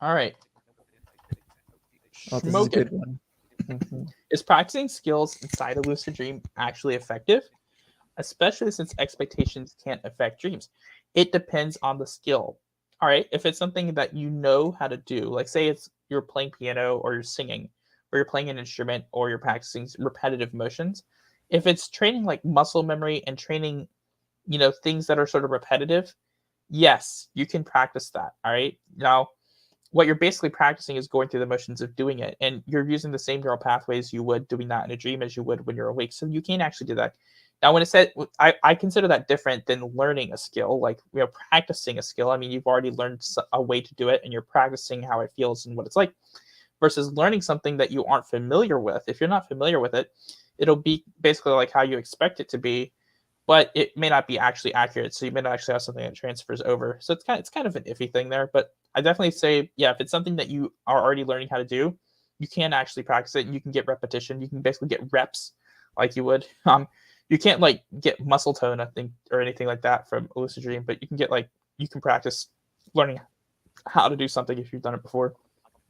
All right. Oh, this is a good one. Is practicing skills inside a lucid dream actually effective? Especially since expectations can't affect dreams. It depends on the skill. All right, if it's something that you know how to do, like say you're playing piano or you're singing or you're playing an instrument or you're practicing repetitive motions, if it's training like muscle memory and training, things that are sort of repetitive, yes, you can practice that. All right. Now, what you're basically practicing is going through the motions of doing it, and you're using the same neural pathways you would doing that in a dream as you would when you're awake. So you can actually do that. Now, when it said, I consider that different than learning a skill, like, practicing a skill. I mean, you've already learned a way to do it, and you're practicing how it feels and what it's like, versus learning something that you aren't familiar with. If you're not familiar with it, it'll be basically like how you expect it to be, but it may not be actually accurate. So you may not actually have something that transfers over. So it's kind of an iffy thing there. But I definitely say, yeah, if it's something that you are already learning how to do, you can actually practice it. And you can get repetition. You can basically get reps, like you would. You can't like get muscle tone, I think, or anything like that from a lucid dream, but you can get like, you can practice learning how to do something if you've done it before.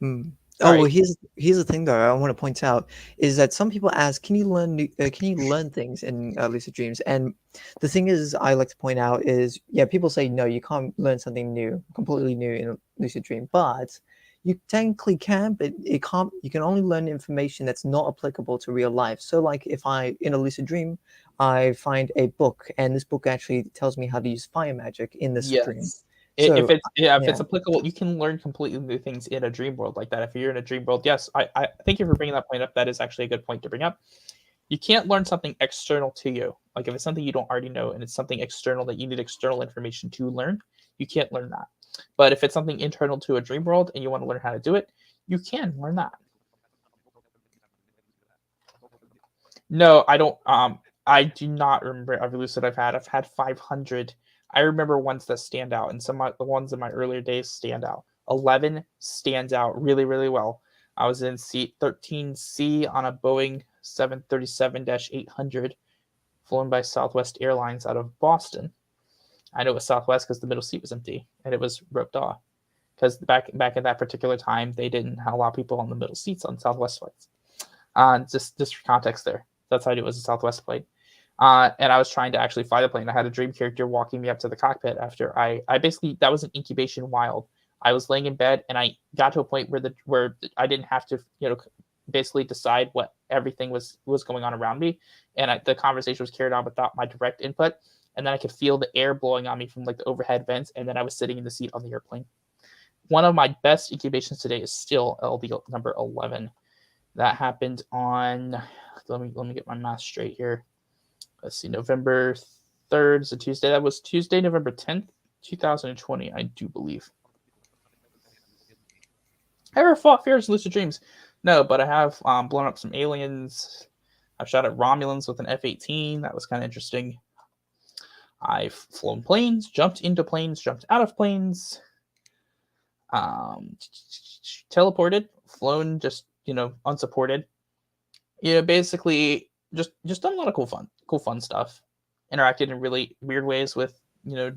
Mm. All Oh, well, right. here's the thing though. I want to point out is that some people ask, can you learn things in lucid dreams? And the thing is, I like to point out is, yeah, people say no, you can't learn something new, completely new in a lucid dream, but you technically can, but it can't. You can only learn information that's not applicable to real life. So, like, if I in a lucid dream, I find a book, and this book actually tells me how to use fire magic in this dream. Yes. If So, it's, yeah, if yeah. it's applicable, you can learn completely new things in a dream world like that. If you're in a dream world, yes, I thank you for bringing that point up. That is actually a good point to bring up. You can't learn something external to you. Like if it's something you don't already know and it's something external that you need external information to learn, you can't learn that. But if it's something internal to a dream world and you want to learn how to do it, you can learn that. No, I don't. I do not remember every lucid I've had. I've had 500. I remember ones that stand out, and some of the ones in my earlier days stand out. 11 stands out really, really well. I was in seat 13C on a Boeing 737-800, flown by Southwest Airlines out of Boston. I know it was Southwest because the middle seat was empty and it was roped off. Because back at that particular time, they didn't allow people on the middle seats on Southwest flights. Just for context there. That's how I knew it was a Southwest plane. And I was trying to actually fly the plane. I had a dream character walking me up to the cockpit after I basically, that was an incubation wild. I was laying in bed and I got to a point where I didn't have to, basically decide what everything was going on around me. And the conversation was carried on without my direct input. And then I could feel the air blowing on me from like the overhead vents. And then I was sitting in the seat on the airplane. One of my best incubations today is still LD number 11. That happened on, let me get my math straight here. Let's see, November 3rd is a Tuesday. That was Tuesday, November 10th, 2020, I do believe. Ever fought fears lucid dreams? No, but I have blown up some aliens. I've shot at Romulans with an F-18. That was kind of interesting. I've flown planes, jumped into planes, jumped out of planes, teleported, flown just, unsupported. Basically just done a lot of cool fun stuff. Interacted in really weird ways with,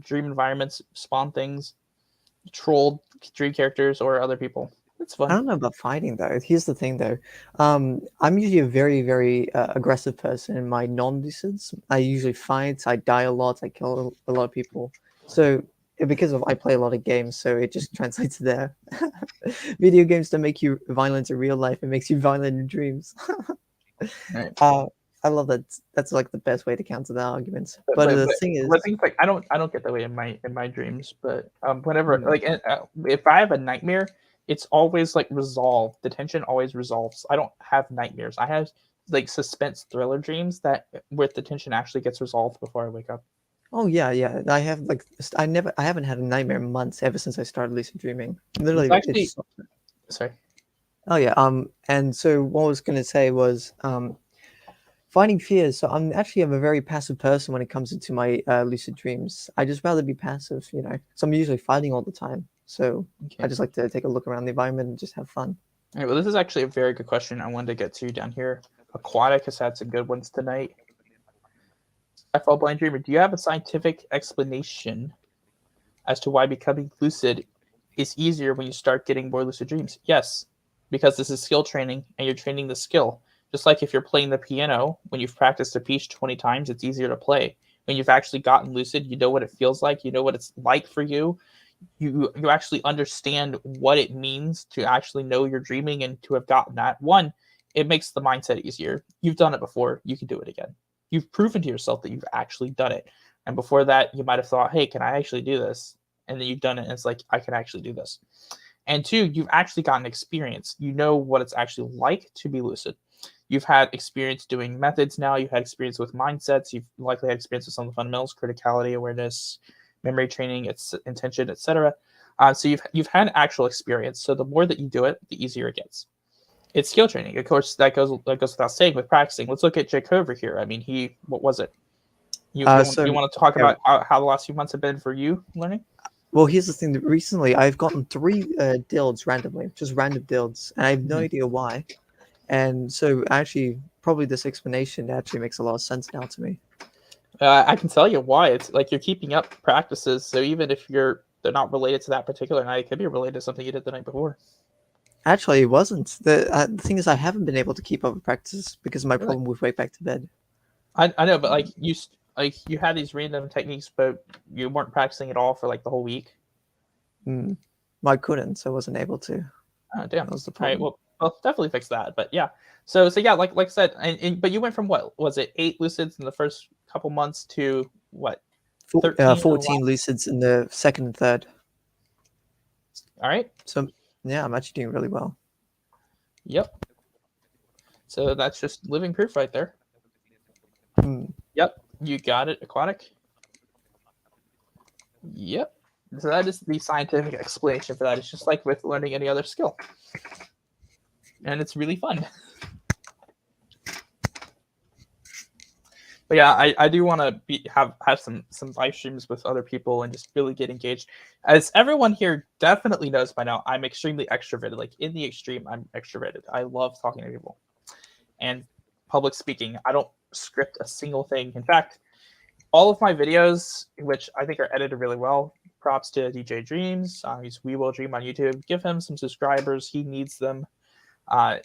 dream environments, spawn things, trolled dream characters or other people. It's I fun. don't know about fighting though. Here's the thing though. I'm usually a very, very aggressive person in my non-lucids. I usually fight, I die a lot, I kill a lot of people. So because I play a lot of games, so it just translates there. Video games don't make you violent in real life, it makes you violent in dreams. Right. I love that. That's like the best way to counter that argument. But, But but, the but, thing is, but things like I don't get that way in my dreams. But whenever mm, like if I have a nightmare, it's always like resolved. The tension always resolves. I don't have nightmares. I have like suspense thriller dreams that where the tension actually gets resolved before I wake up. oh yeah, yeah. I have like I haven't had a nightmare in months ever since I started lucid dreaming. It's Literally, actually, it's sorry. oh yeah. And so what I was gonna say was fighting fears. So I'm a very passive person when it comes into my lucid dreams. I just rather be passive, you know. So I'm usually fighting all the time. So Okay. I just like to take a look around the environment and just have fun. All right, well, this is actually a very good question. I wanted to get to down here. Aquatic has had some good ones tonight. FL Blind Dreamer, do you have a scientific explanation as to why becoming lucid is easier when you start getting more lucid dreams? Yes, because this is skill training and you're training the skill. Just like if you're playing the piano, when you've practiced a piece 20 times, it's easier to play. When you've actually gotten lucid, you know what it feels like, you know what it's like for you. You actually understand what it means to actually know you're dreaming and to have gotten that. One, it makes the mindset easier. You've done it before, you can do it again. You've proven to yourself that you've actually done it. And before that, you might have thought, hey, can I actually do this? And then you've done it, and it's like, I can actually do this. And two, you've actually gotten experience. You know what it's actually like to be lucid. You've had experience doing methods now. You've had experience with mindsets. You've likely had experience with some of the fundamentals, criticality, awareness, memory training, its intention, etc. So you've had actual experience. So the more that you do it, the easier it gets. It's skill training, of course. That goes without saying with practicing. Let's look at Jake over here. I mean, what was it? You want to talk about how the last few months have been for you learning? Well, here's the thing. That recently, I've gotten 3 dilds randomly, just random dilds, and I have no idea why. And so, actually, probably this explanation actually makes a lot of sense now to me. I can tell you why. It's like you're keeping up practices, so even if they're not related to that particular night, it could be related to something you did the night before. Actually, it wasn't. The thing is, I haven't been able to keep up with practices because of my problem with way back to bed. I know, but like you had these random techniques, but you weren't practicing at all for like the whole week. Well, I couldn't, so I wasn't able to. Oh, damn. That was the problem. All right, well, definitely fix that. But yeah, so yeah, like I said, but you went from what was it, 8 lucids in the first couple months to what, 14 lucids in the second and third. All right. So yeah, I'm actually doing really well. Yep. So that's just living proof right there. Yep, you got it, aquatic. Yep. So that is the scientific explanation for that. It's just like with learning any other skill. And it's really fun. But yeah, I do want to have some live streams with other people and just really get engaged. As everyone here definitely knows by now, I'm extremely extroverted. Like in the extreme, I'm extroverted. I love talking to people. And public speaking, I don't script a single thing. In fact, all of my videos, which I think are edited really well, props to DJ Dreams. He's We Will Dream on YouTube. Give him some subscribers. He needs them.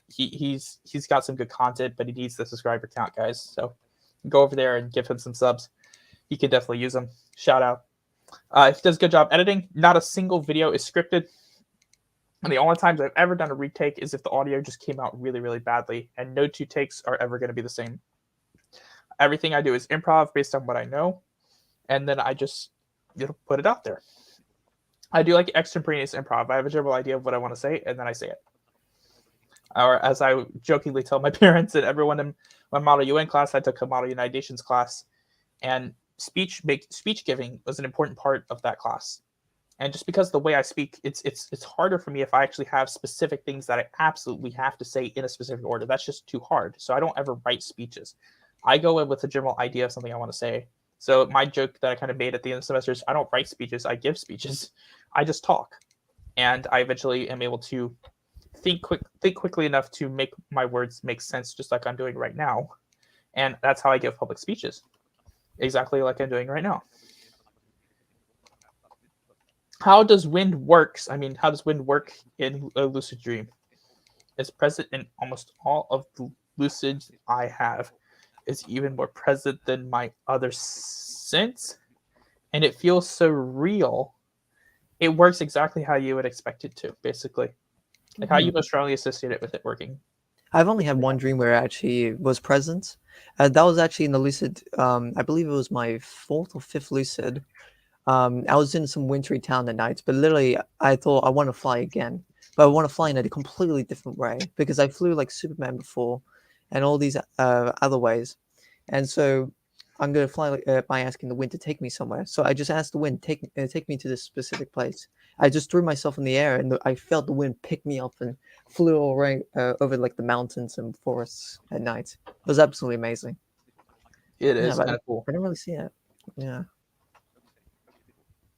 He's got some good content, but he needs the subscriber count, guys. So go over there and give him some subs. He could definitely use them. Shout out. He does a good job editing. Not a single video is scripted. And the only times I've ever done a retake is if the audio just came out really, really badly, and no 2 takes are ever going to be the same. Everything I do is improv based on what I know, and then I just put it out there. I do like extemporaneous improv. I have a general idea of what I want to say, and then I say it. Or as I jokingly tell my parents and everyone in my Model UN class, I took a Model United Nations class, and speech giving was an important part of that class. And just because of the way I speak, it's harder for me if I actually have specific things that I absolutely have to say in a specific order. That's just too hard. So I don't ever write speeches. I go in with a general idea of something I want to say. So my joke that I kind of made at the end of the semester is I don't write speeches, I give speeches. I just talk. And I eventually am able to think quickly enough to make my words make sense, just like I'm doing right now. And that's how I give public speeches. Exactly like I'm doing right now. How does wind works? I mean, how does wind work in a lucid dream? It's present in almost all of the lucids I have. It's even more present than my other sense, and it feels so real. It works exactly how you would expect it to, basically. Like how you most strongly associate it with it working. I've only had one dream where it actually was present. That was actually in the lucid. I believe it was my 4th or 5th lucid. I was in some wintry town at night, but literally I thought I want to fly again, but I want to fly in a completely different way because I flew like Superman before and all these other ways. And so I'm going to fly by asking the wind to take me somewhere. So I just asked the wind, take me to this specific place. I just threw myself in the air and I felt the wind pick me up and flew all right over like the mountains and forests at night. It was absolutely amazing. It is kind of cool. I didn't really see it. Yeah.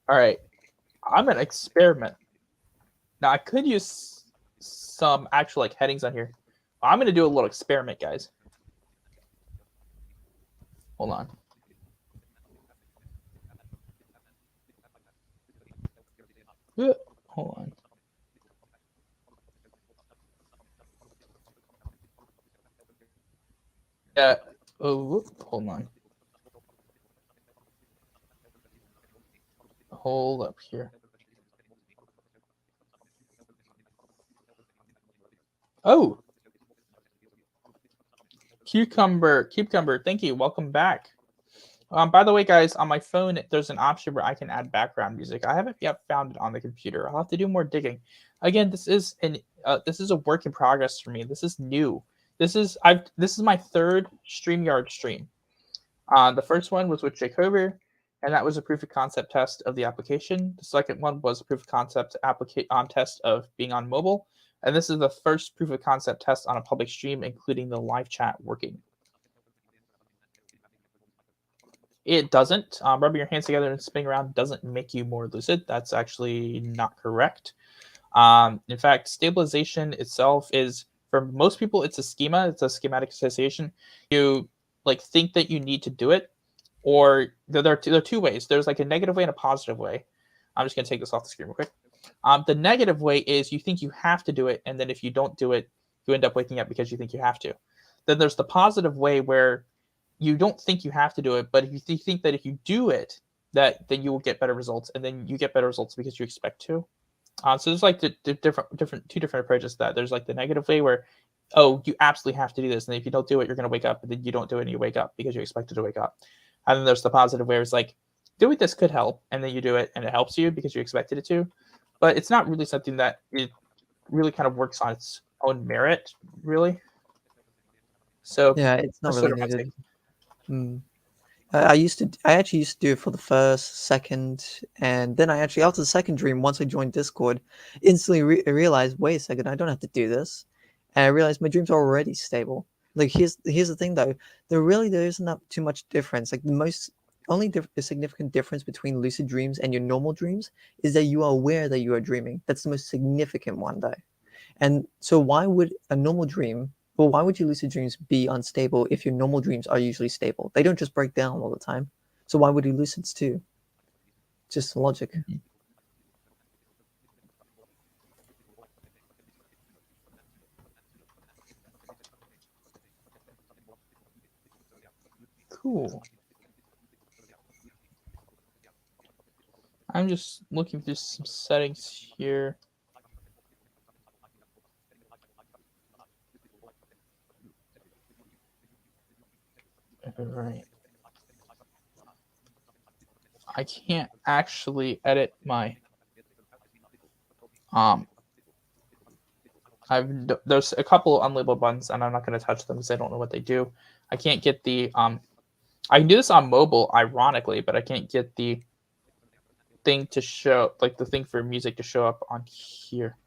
All right, I'm gonna experiment. Now I could use some actual like headings on here. I'm gonna do a little experiment, guys. Hold on. Hold on. Yeah. Oh, hold on. Hold up here. Oh. Cucumber, thank you. Welcome back. By the way, guys, on my phone, there's an option where I can add background music. I haven't yet found it on the computer. I'll have to do more digging. Again, this is a work in progress for me. This is new. This is my third StreamYard stream. The first one was with Jake Hover, and that was a proof of concept test of the application. The second one was a proof of concept test of being on mobile. And this is the first proof of concept test on a public stream, including the live chat working. It doesn't. Rubbing your hands together and spinning around doesn't make you more lucid. That's actually not correct. In fact, stabilization itself is, for most people, it's a schema. It's a schematic association. You think that you need to do it, or there are two ways. There's like a negative way and a positive way. I'm just going to take this off the screen real quick. The negative way is you think you have to do it, and then if you don't do it, you end up waking up because you think you have to. Then there's the positive way where you don't think you have to do it, but if you think that if you do it, then you will get better results, and then you get better results because you expect to. So there's like the two different approaches to that. There's like the negative way where, oh, you absolutely have to do this, and if you don't do it, you're going to wake up, and then you don't do it and you wake up because you expected to wake up. And then there's the positive way where it's like, doing this could help, and then you do it and it helps you because you expected it to, but it's not really something that it really kind of works on its own merit, really. So yeah, it's not really needed. I actually used to do it for the first, second, and then after the second dream, once I joined Discord, instantly realized, wait a second, I don't have to do this, and I realized my dreams are already stable. Like here's the thing though, there isn't that too much difference. Like the significant difference between lucid dreams and your normal dreams is that you are aware that you are dreaming. That's the most significant one though. And so why would your lucid dreams be unstable if your normal dreams are usually stable? They don't just break down all the time. So why would your lucids too? Just logic. Cool. I'm just looking through some settings here. All right. I can't actually edit my there's a couple unlabeled buttons, and I'm not going to touch them because I don't know what they do. I can't get the I can do this on mobile, ironically, but I can't get the thing to show, like the thing for music to show up on here.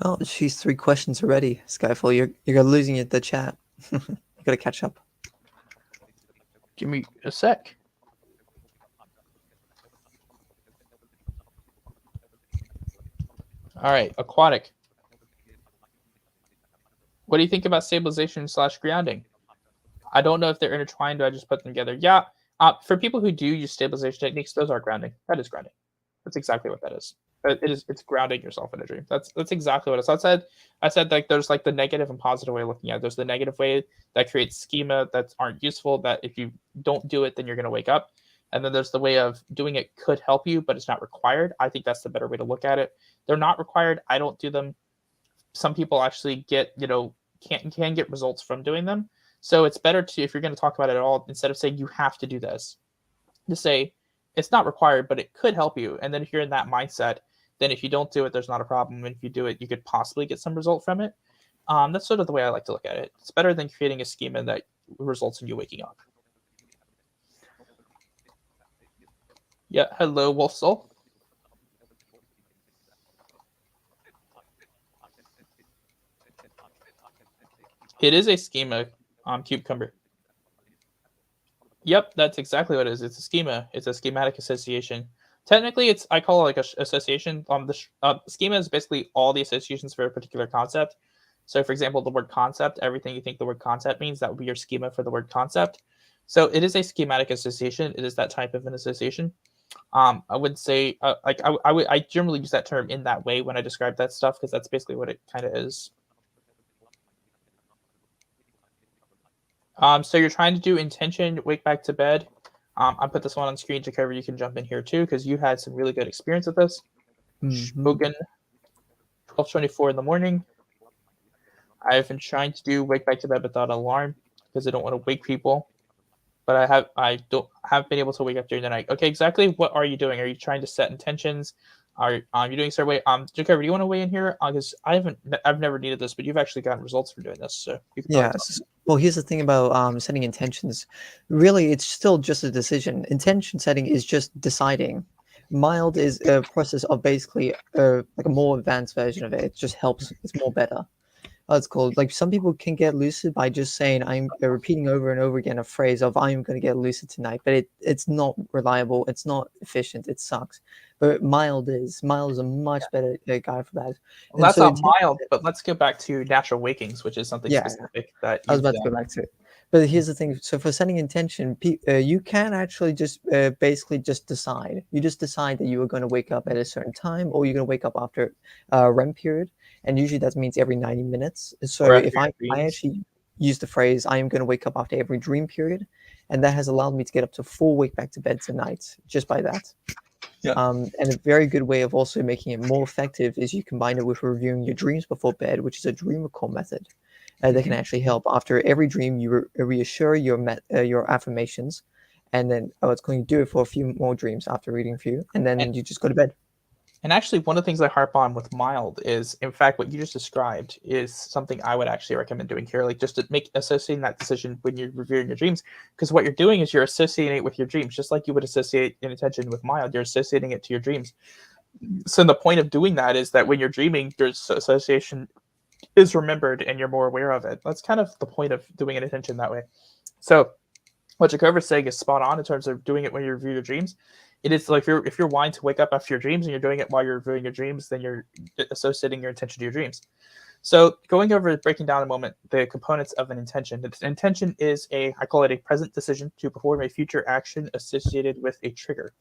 Oh, she's 3 questions already, Skyfall. You're losing at the chat. You gotta catch up. Give me a sec. All right, aquatic. What do you think about stabilization / grounding? I don't know if they're intertwined, or I just put them together. Yeah, for people who do use stabilization techniques, those are grounding. That is grounding. That's exactly what that is. It's grounding yourself in a dream. That's exactly what it is. I said like there's like the negative and positive way of looking at it. There's the negative way that creates schema that aren't useful, that if you don't do it, then you're going to wake up. And then there's the way of doing it could help you, but it's not required. I think that's the better way to look at it. They're not required. I don't do them. Some people actually get, can get results from doing them. So it's better to, if you're going to talk about it at all, instead of saying you have to do this, to say it's not required, but it could help you. And then if you're in that mindset, then if you don't do it, there's not a problem. And if you do it, you could possibly get some result from it. That's sort of the way I like to look at it. It's better than creating a schema that results in you waking up. Yeah, hello, Wolf Soul. It is a schema, Cucumber. Yep, that's exactly what it is. It's a schema. It's a schematic association. Technically, I call it like a association. The schema is basically all the associations for a particular concept. So, for example, the word concept, everything you think the word concept means, that would be your schema for the word concept. So it is a schematic association. It is that type of an association. I would say, I generally use that term in that way when I describe that stuff, because that's basically what it kind of is. So you're trying to do intention, wake back to bed. I put this one on screen, Jacoby. You can jump in here too, because you had some really good experience with this. Spoken 12:24 in the morning. I've been trying to do wake back to bed without alarm because I don't want to wake people, but I have been able to wake up during the night. Okay, exactly what are you doing? Are you trying to set intentions? Are you doing survey? Jacob, do you want to weigh in here? Because I've never needed this, but you've actually gotten results from doing this, so you can probably Yes. Well, here's the thing about setting intentions. Really, it's still just a decision. Intention setting is just deciding. Mild is a process of basically like a more advanced version of it. It just helps. It's more better. It's called like some people can get lucid by just saying I'm repeating over and over again a phrase of I'm going to get lucid tonight, but it's not reliable, it's not efficient, it sucks. But mild is a much better guide for that. Well, And that's so not mild, but let's go back to natural wakings, which is something yeah, specific that I was you've about to done. go back to it. But here's the thing. So for setting intention, you can actually just basically just decide. You just decide that you are going to wake up at a certain time, or you're going to wake up after REM period, and usually that means every 90 minutes. So Or after if your I dreams. actually use the phrase "I am going to wake up after every dream period," and that has allowed me to get up to 4 wake back to beds a night just by that. Yeah. And a very good way of also making it more effective is you combine it with reviewing your dreams before bed, which is a dream recall method. That can actually help. After every dream, you reassure your affirmations, and then it's going to do it for a few more dreams after reading a few, and And, then you just go to bed. and actually, one of the things I harp on with mild is, in fact, what you just described is something I would actually recommend doing here, like just to make associating that decision when you're reviewing your dreams, because what you're doing is you're associating it with your dreams, just like you would associate an intention with mild. You're associating it to your dreams. So the point of doing that is that when you're dreaming, your association is remembered and you're more aware of it. That's kind of the point of doing an intention that way. So what Jacober's saying is spot on in terms of doing it when you review your dreams. It is like if you're wanting to wake up after your dreams and you're doing it while you're reviewing your dreams, then you're associating your intention to your dreams. So going over breaking down a moment the components of an intention. The intention is I call it a present decision to perform a future action associated with a trigger.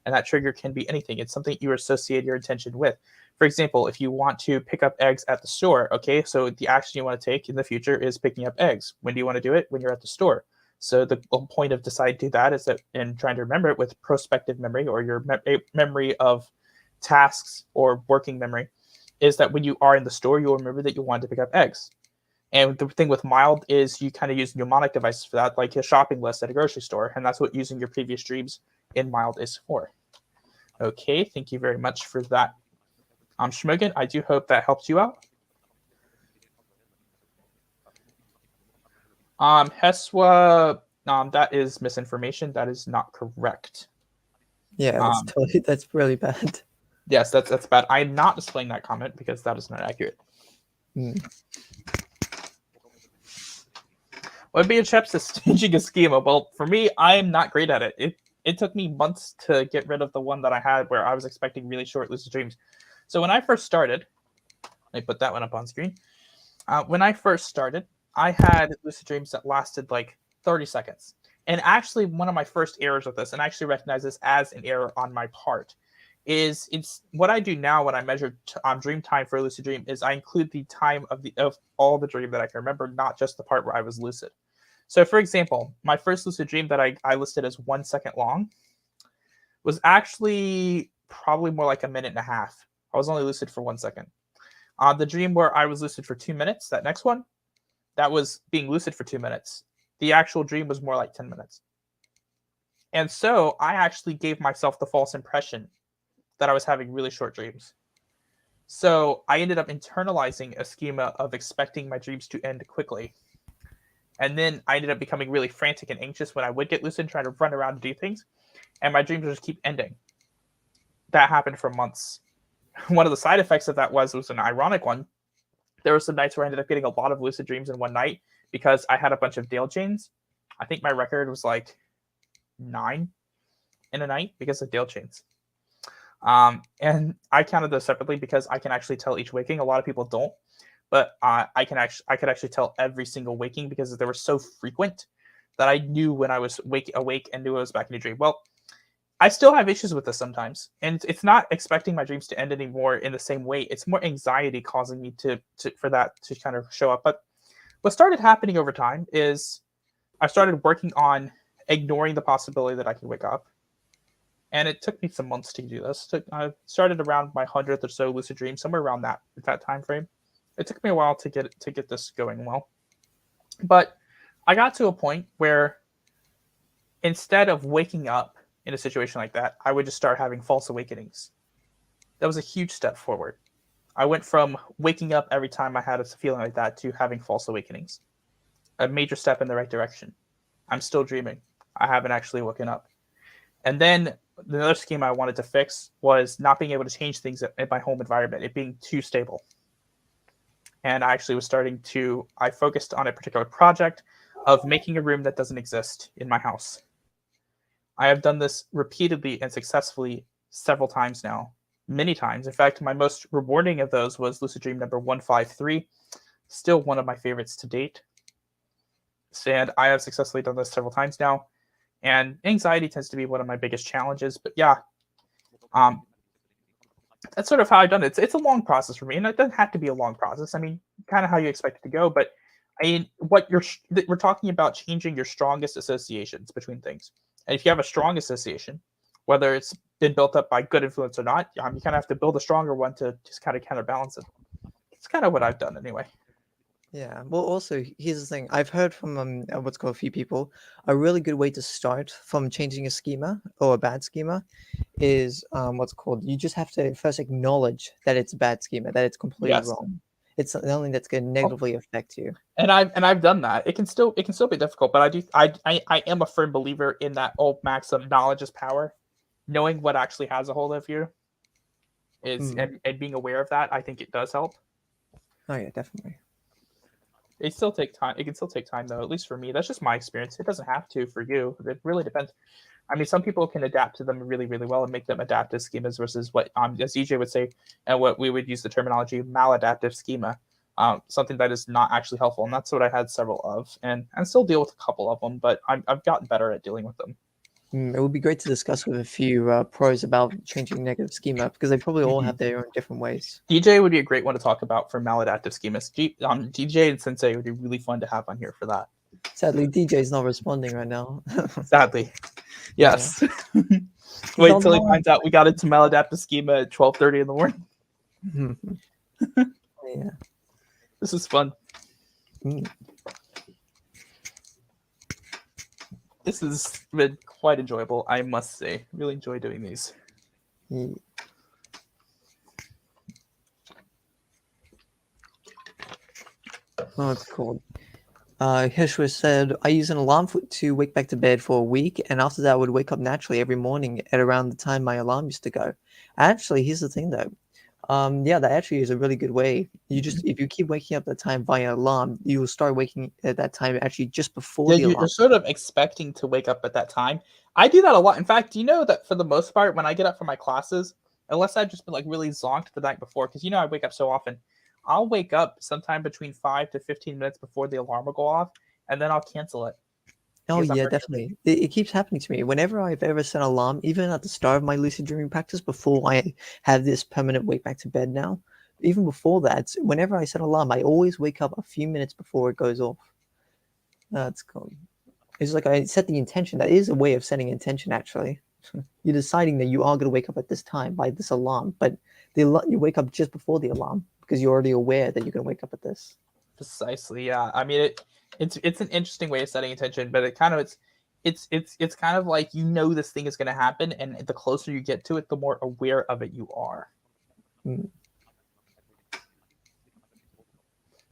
And that trigger can be anything. It's something you associate your intention with. For example, if you want to pick up eggs at the store, okay, so the action you want to take in the future is picking up eggs. When do you want to do it? When you're at the store. So the point of decide to do that is that in trying to remember it with prospective memory or your memory of tasks or working memory is that when you are in the store, you'll remember that you wanted to pick up eggs. And the thing with mild is you kind of use mnemonic devices for that, like a shopping list at a grocery store. And that's what using your previous dreams in mild is for. Okay, thank you very much for that. Schmogan, I do hope that helps you out. Heswa, that is misinformation. That is not correct. Yeah, that's really bad. Yes, that's bad. I'm not displaying that comment because that is not accurate. What would be a steps to staging a schema? Well, for me, I'm not great at it. It took me months to get rid of the one that I had where I was expecting really short lucid dreams. So when I first started, let me put that one up on screen. When I first started, I had lucid dreams that lasted like 30 seconds. And actually, one of my first errors with this, and I actually recognize this as an error on my part, is it's what I do now when I measure dream time for a lucid dream is I include the time of all the dream that I can remember, not just the part where I was lucid. So, for example, my first lucid dream that I listed as 1 second long was actually probably more like a minute and a half. I was only lucid for 1 second. The dream where I was lucid for 2 minutes, that next one, that was being lucid for 2 minutes. The actual dream was more like 10 minutes. And so I actually gave myself the false impression that I was having really short dreams. So I ended up internalizing a schema of expecting my dreams to end quickly. And then I ended up becoming really frantic and anxious when I would get lucid, trying to run around and do things. And my dreams would just keep ending. That happened for months. One of the side effects of that was an ironic one. There were some nights where I ended up getting a lot of lucid dreams in one night because I had a bunch of Dale chains. I think my record was like 9 in a night because of Dale chains. And I counted those separately because I can actually tell each waking. A lot of people don't, but I could actually tell every single waking because they were so frequent that I knew when I was awake and knew I was back in a dream. Well, I still have issues with this sometimes, and it's not expecting my dreams to end anymore in the same way. It's more anxiety causing me for that to kind of show up. But what started happening over time is I started working on ignoring the possibility that I could wake up. And it took me some months to do this. I started around my 100th or so lucid dream, somewhere around that time frame. It took me a while to get this going well. But I got to a point where instead of waking up in a situation like that, I would just start having false awakenings. That was a huge step forward. I went from waking up every time I had a feeling like that to having false awakenings. A major step in the right direction. I'm still dreaming. I haven't actually woken up. And then the other scheme I wanted to fix was not being able to change things in my home environment, it being too stable. And I actually was I focused on a particular project of making a room that doesn't exist in my house. I have done this repeatedly and successfully several times now, many times. In fact, my most rewarding of those was Lucid Dream number 153, still one of my favorites to date. And I have successfully done this several times now. And anxiety tends to be one of my biggest challenges. But yeah, that's sort of how I've done it. It's a long process for me, and it doesn't have to be a long process. I mean, kind of how you expect it to go. But I mean, we're talking about changing your strongest associations between things. And if you have a strong association, whether it's been built up by good influence or not, you kind of have to build a stronger one to just kind of counterbalance it. It's kind of what I've done anyway. Yeah. Well, also, here's the thing. I've heard from what's called a few people. A really good way to start from changing a schema or a bad schema is what's called. You just have to first acknowledge that it's a bad schema, that it's completely wrong. It's something that's going to negatively affect you. And I've done that. It can still be difficult, but I am a firm believer in that old maxim: knowledge is power. Knowing what actually has a hold of you is and being aware of that, I think it does help. Oh yeah, definitely. It still take time. It can still take time though. At least for me, that's just my experience. It doesn't have to for you. It really depends. I mean, some people can adapt to them really, really well and make them adaptive schemas versus what, as EJ would say, and what we would use the terminology maladaptive schema. Something that is not actually helpful, and that's what I had several of, and I still deal with a couple of them, but I've gotten better at dealing with them. It would be great to discuss with a few pros about changing negative schema because they probably all have their own different ways. DJ would be a great one to talk about for maladaptive schemas. DJ and Sensei would be really fun to have on here for that. Sadly, DJ's not responding right now. Sadly, yes. Yeah. Wait until he finds out we got into maladaptive schema at 12:30 in the morning. Yeah, this is fun. This has been quite enjoyable, I must say. Really enjoy doing these. Oh, it's cool. Hirschwitz said, I use an alarm to wake back to bed for a week, and after that I would wake up naturally every morning at around the time my alarm used to go. Actually, here's the thing though. Yeah, that actually is a really good way. You just, if you keep waking up that time via alarm, you will start waking at that time actually just before the alarm. You're sort of expecting to wake up at that time. I do that a lot. In fact, do you know that for the most part, when I get up for my classes, unless I've just been like really zonked the night before, because I wake up so often, I'll wake up sometime between 5 to 15 minutes before the alarm will go off, and then I'll cancel it. Oh yeah, definitely. It keeps happening to me. Whenever I've ever set an alarm, even at the start of my lucid dreaming practice, before I have this permanent wake back to bed now, even before that, whenever I set an alarm, I always wake up a few minutes before it goes off. That's cool. It's like I set the intention. That is a way of setting intention, actually. You're deciding that you are going to wake up at this time by this alarm, but you wake up just before the alarm because you're already aware that you're going to wake up at this. Precisely, yeah. I mean, it's an interesting way of setting intention, but it's kind of like this thing is going to happen, and the closer you get to it, the more aware of it you are.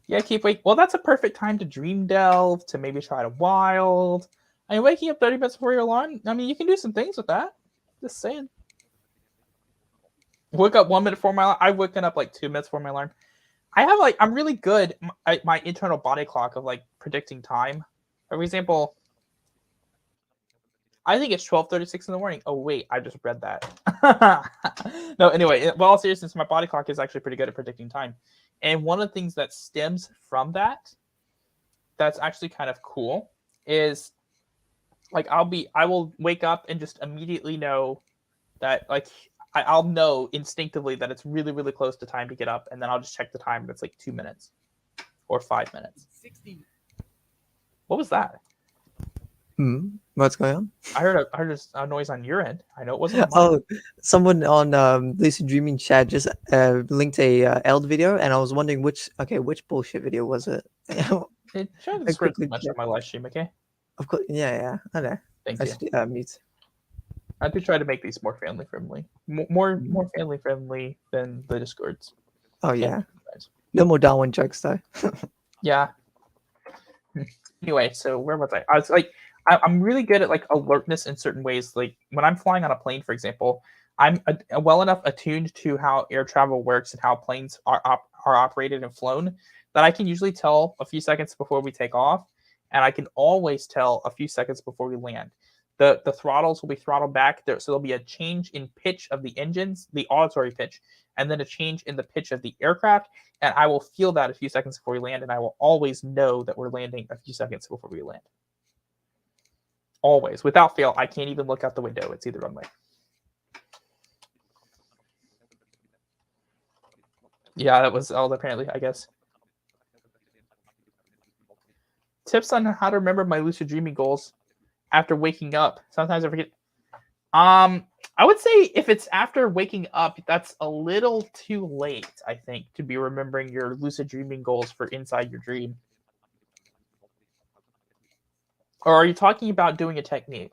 Yeah, keep wake. Well, that's a perfect time to dream delve, to maybe try to wild. I mean, waking up 30 minutes before your alarm, I mean, you can do some things with that. Just saying. Wake up 1 minute before my alarm. I've woken up like 2 minutes before my alarm. I'm really good at my internal body clock of like predicting time. For example, I think it's 12:36 in the morning. Oh wait, I just read that. No, anyway, well, all seriousness, my body clock is actually pretty good at predicting time. And one of the things that stems from that's actually kind of cool, is like I will wake up and just immediately know that like I'll know instinctively that it's really, really close to time to get up, and then I'll just check the time and it's like 2 minutes or 5 minutes. 60. What was that? What's going on? I heard a noise on your end. I know it wasn't. Oh, someone on Lucid Dreaming chat just linked a Eld video, and I was wondering which bullshit video was it? It tried to script much on my live stream, okay? Of course, yeah, I know. Thank I you. should mute. I have to try to make these more family friendly, more family friendly than the Discords. Oh yeah, no more Darwin jokes though. Yeah. Anyway, so where was I? I was like, I'm really good at like alertness in certain ways. Like when I'm flying on a plane, for example, I'm well enough attuned to how air travel works and how planes are operated and flown that I can usually tell a few seconds before we take off, and I can always tell a few seconds before we land. The throttles will be throttled back there, so there'll be a change in pitch of the engines, the auditory pitch, and then a change in the pitch of the aircraft, and I will feel that a few seconds before we land, and I will always know that we're landing a few seconds before we land. Always, without fail. I can't even look out the window. It's either runway. Yeah, that was all apparently, I guess. Tips on how to remember my lucid dreaming goals after waking up. Sometimes I forget. I would say if it's after waking up, that's a little too late, I think, to be remembering your lucid dreaming goals for inside your dream. Or are you talking about doing a technique?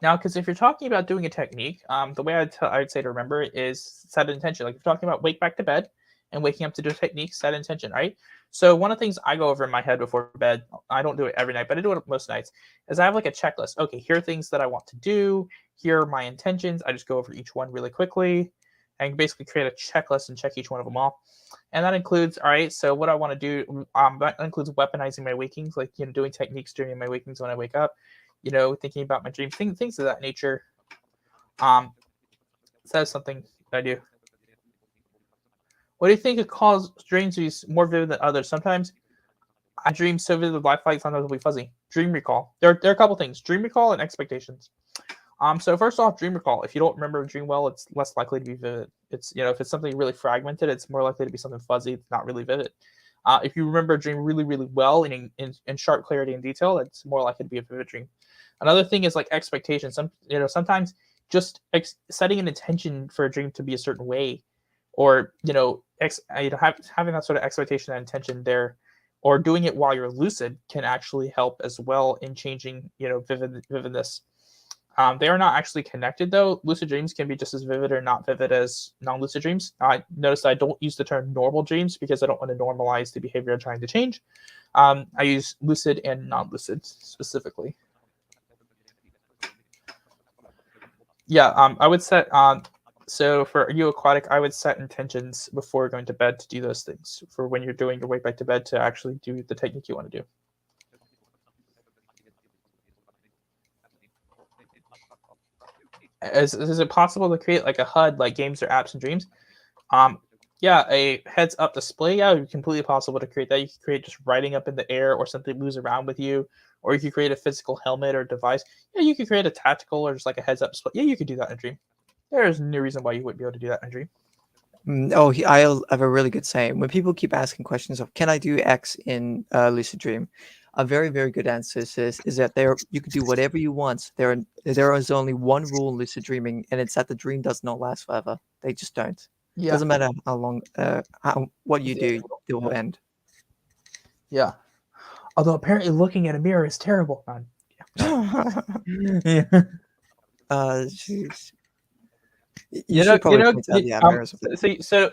Now, because if you're talking about doing a technique, the way I'd say to remember it is set an intention. Like if you're talking about wake back to bed and waking up to do a technique, set an intention, right? So one of the things I go over in my head before bed, I don't do it every night, but I do it most nights, is I have like a checklist. Okay, here are things that I want to do. Here are my intentions. I just go over each one really quickly and basically create a checklist and check each one of them off. And that includes, all right, so what I want to do, that includes weaponizing my wakings, like, doing techniques during my wakings when I wake up, thinking about my dreams, things of that nature. So that's something that I do. What do you think could cause dreams to be more vivid than others? Sometimes I dream so vivid with lifelike, sometimes it'll be fuzzy. Dream recall. There are a couple things: dream recall and expectations. So first off, dream recall. If you don't remember a dream well, it's less likely to be vivid. It's if it's something really fragmented, it's more likely to be something fuzzy. It's not really vivid. If you remember a dream really, really well and in sharp clarity and detail, it's more likely to be a vivid dream. Another thing is like expectations. Sometimes just setting an intention for a dream to be a certain way, or having that sort of expectation and intention there, or doing it while you're lucid can actually help as well in changing vividness. They are not actually connected though. Lucid dreams can be just as vivid or not vivid as non-lucid dreams. I noticed I don't use the term normal dreams because I don't want to normalize the behavior I'm trying to change. I use lucid and non-lucid specifically. Yeah, I would set so for you aquatic, I would set intentions before going to bed to do those things for when you're doing your wake back to bed to actually do the technique you want to do. Is it possible to create like a HUD like games or apps and dreams? Yeah, a heads up display. Yeah, it's completely possible to create that. You can create just writing up in the air or something moves around with you, or you could create a physical helmet or device. Yeah, you could create a tactical or just like a heads up display. Yeah, you could do that in a dream. There's no reason why you wouldn't be able to do that in a dream. I have a really good saying. When people keep asking questions of "Can I do X in lucid dream?" a very, very good answer is that you can do whatever you want. There is only one rule in lucid dreaming, and it's that the dream does not last forever. They just don't. Yeah. Doesn't matter how long, what you do, it will end. Yeah. Although apparently looking at a mirror is terrible. Yeah. Jeez. You should probably point out the mirrors.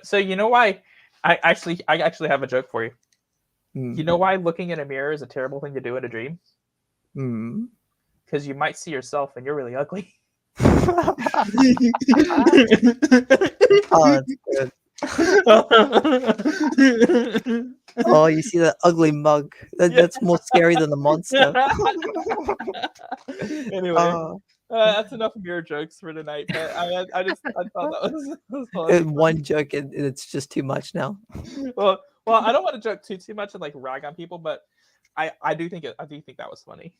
So you know why? I actually have a joke for you. Mm. You know why looking in a mirror is a terrible thing to do in a dream? Because you might see yourself and you're really ugly. Oh, that's good. Oh, you see that ugly mug? That's more scary than the monster. Anyway, that's enough mirror jokes for tonight. But I thought that was funny. One joke, and it's just too much now. Well, I don't want to joke too much and like rag on people, but I do think that was funny.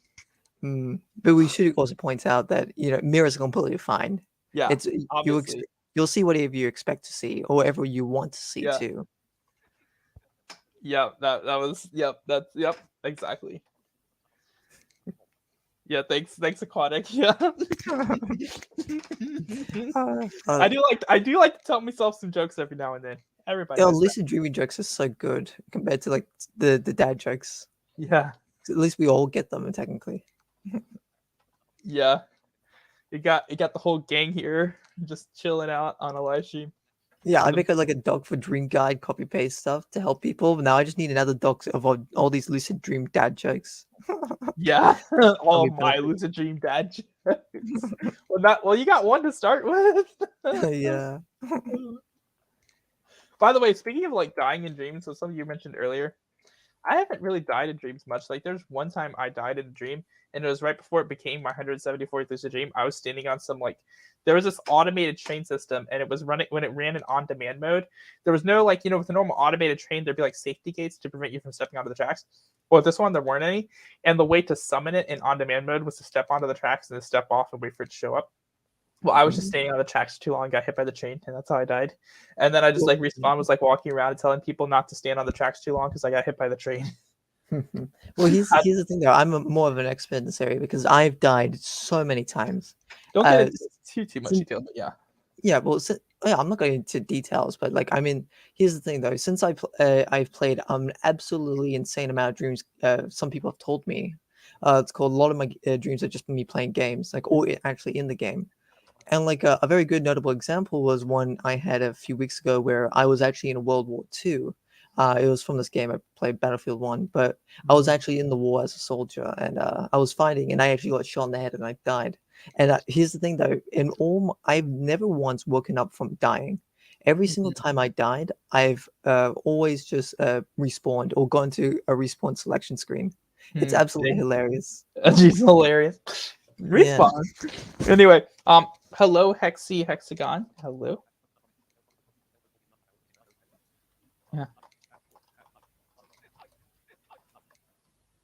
But we should also point out that mirrors are completely fine. Yeah, it's you'll see whatever you expect to see or whatever you want to see too. Yeah, that was exactly. Yeah, thanks aquatic. Yeah. I do like to tell myself some jokes every now and then. Everybody. Lucid dreaming jokes are so good compared to like the dad jokes. Yeah. At least we all get them technically. Yeah. You got the whole gang here just chilling out on a live stream. Yeah, I make like a doc for Dream Guide copy paste stuff to help people. Now I just need another doc of all these lucid dream dad jokes. Yeah, all Probably my perfect. lucid dream dad jokes. Well, you got one to start with. Yeah. By the way, speaking of like dying in dreams, so some of you mentioned earlier, I haven't really died in dreams much. Like, there's one time I died in a dream, and it was right before it became my 174th lucid dream. I was standing on some like, there was this automated train system, and it was running when it ran in on-demand mode. There was no like, with a normal automated train, there'd be like safety gates to prevent you from stepping onto the tracks. Well, with this one, there weren't any, and the way to summon it in on-demand mode was to step onto the tracks and then step off and wait for it to show up. Well, I was just standing on the tracks too long, got hit by the train, and that's how I died. And then I just like respawned, was like walking around and telling people not to stand on the tracks too long because I got hit by the train. Well, here's the thing though. I'm more of an expert in this area because I've died so many times. Don't get into too much detail, but yeah. Yeah, well, yeah, I'm not going into details, but like, I mean, here's the thing though. Since I've played an absolutely insane amount of dreams. Some people have told me, it's called a lot of my dreams are just me playing games, like, or actually in the game. And like a very good notable example was one I had a few weeks ago where I was actually in World War II. It was from this game I played, Battlefield 1, but I was actually in the war as a soldier, and I was fighting, and I actually got shot in the head and I died. And here's the thing though, I've never once woken up from dying. Every single time I died, I've always just respawned or gone to a respawn selection screen. It's absolutely hilarious. It's hilarious. Respawn. Yeah. Anyway, hello Hexy Hexagon. Hello. Yeah.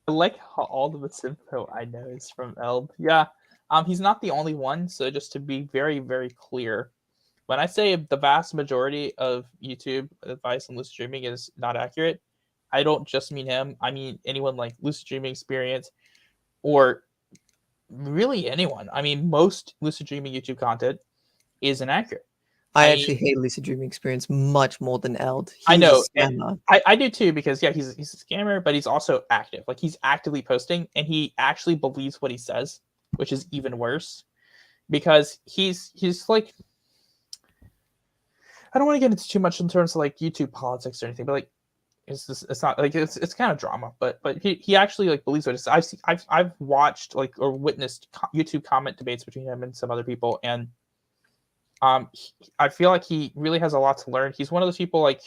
I like how all of the info I know is from Eld. Yeah. He's not the only one, so just to be very, very clear, when I say the vast majority of YouTube advice on lucid dreaming is not accurate, I don't just mean him. I mean anyone like lucid dreaming experience or really anyone. I mean, most lucid dreaming YouTube content is inaccurate. I actually hate lucid dreaming experience much more than Eld. I know, and I do too, because yeah, he's a scammer, but he's also active. Like, he's actively posting, and he actually believes what he says, which is even worse, because he's like, I don't want to get into too much in terms of like YouTube politics or anything, but like, it's not like it's kind of drama, but he actually like believes what it is. I've watched like or witnessed YouTube comment debates between him and some other people, and I feel like he really has a lot to learn. He's one of those people, like,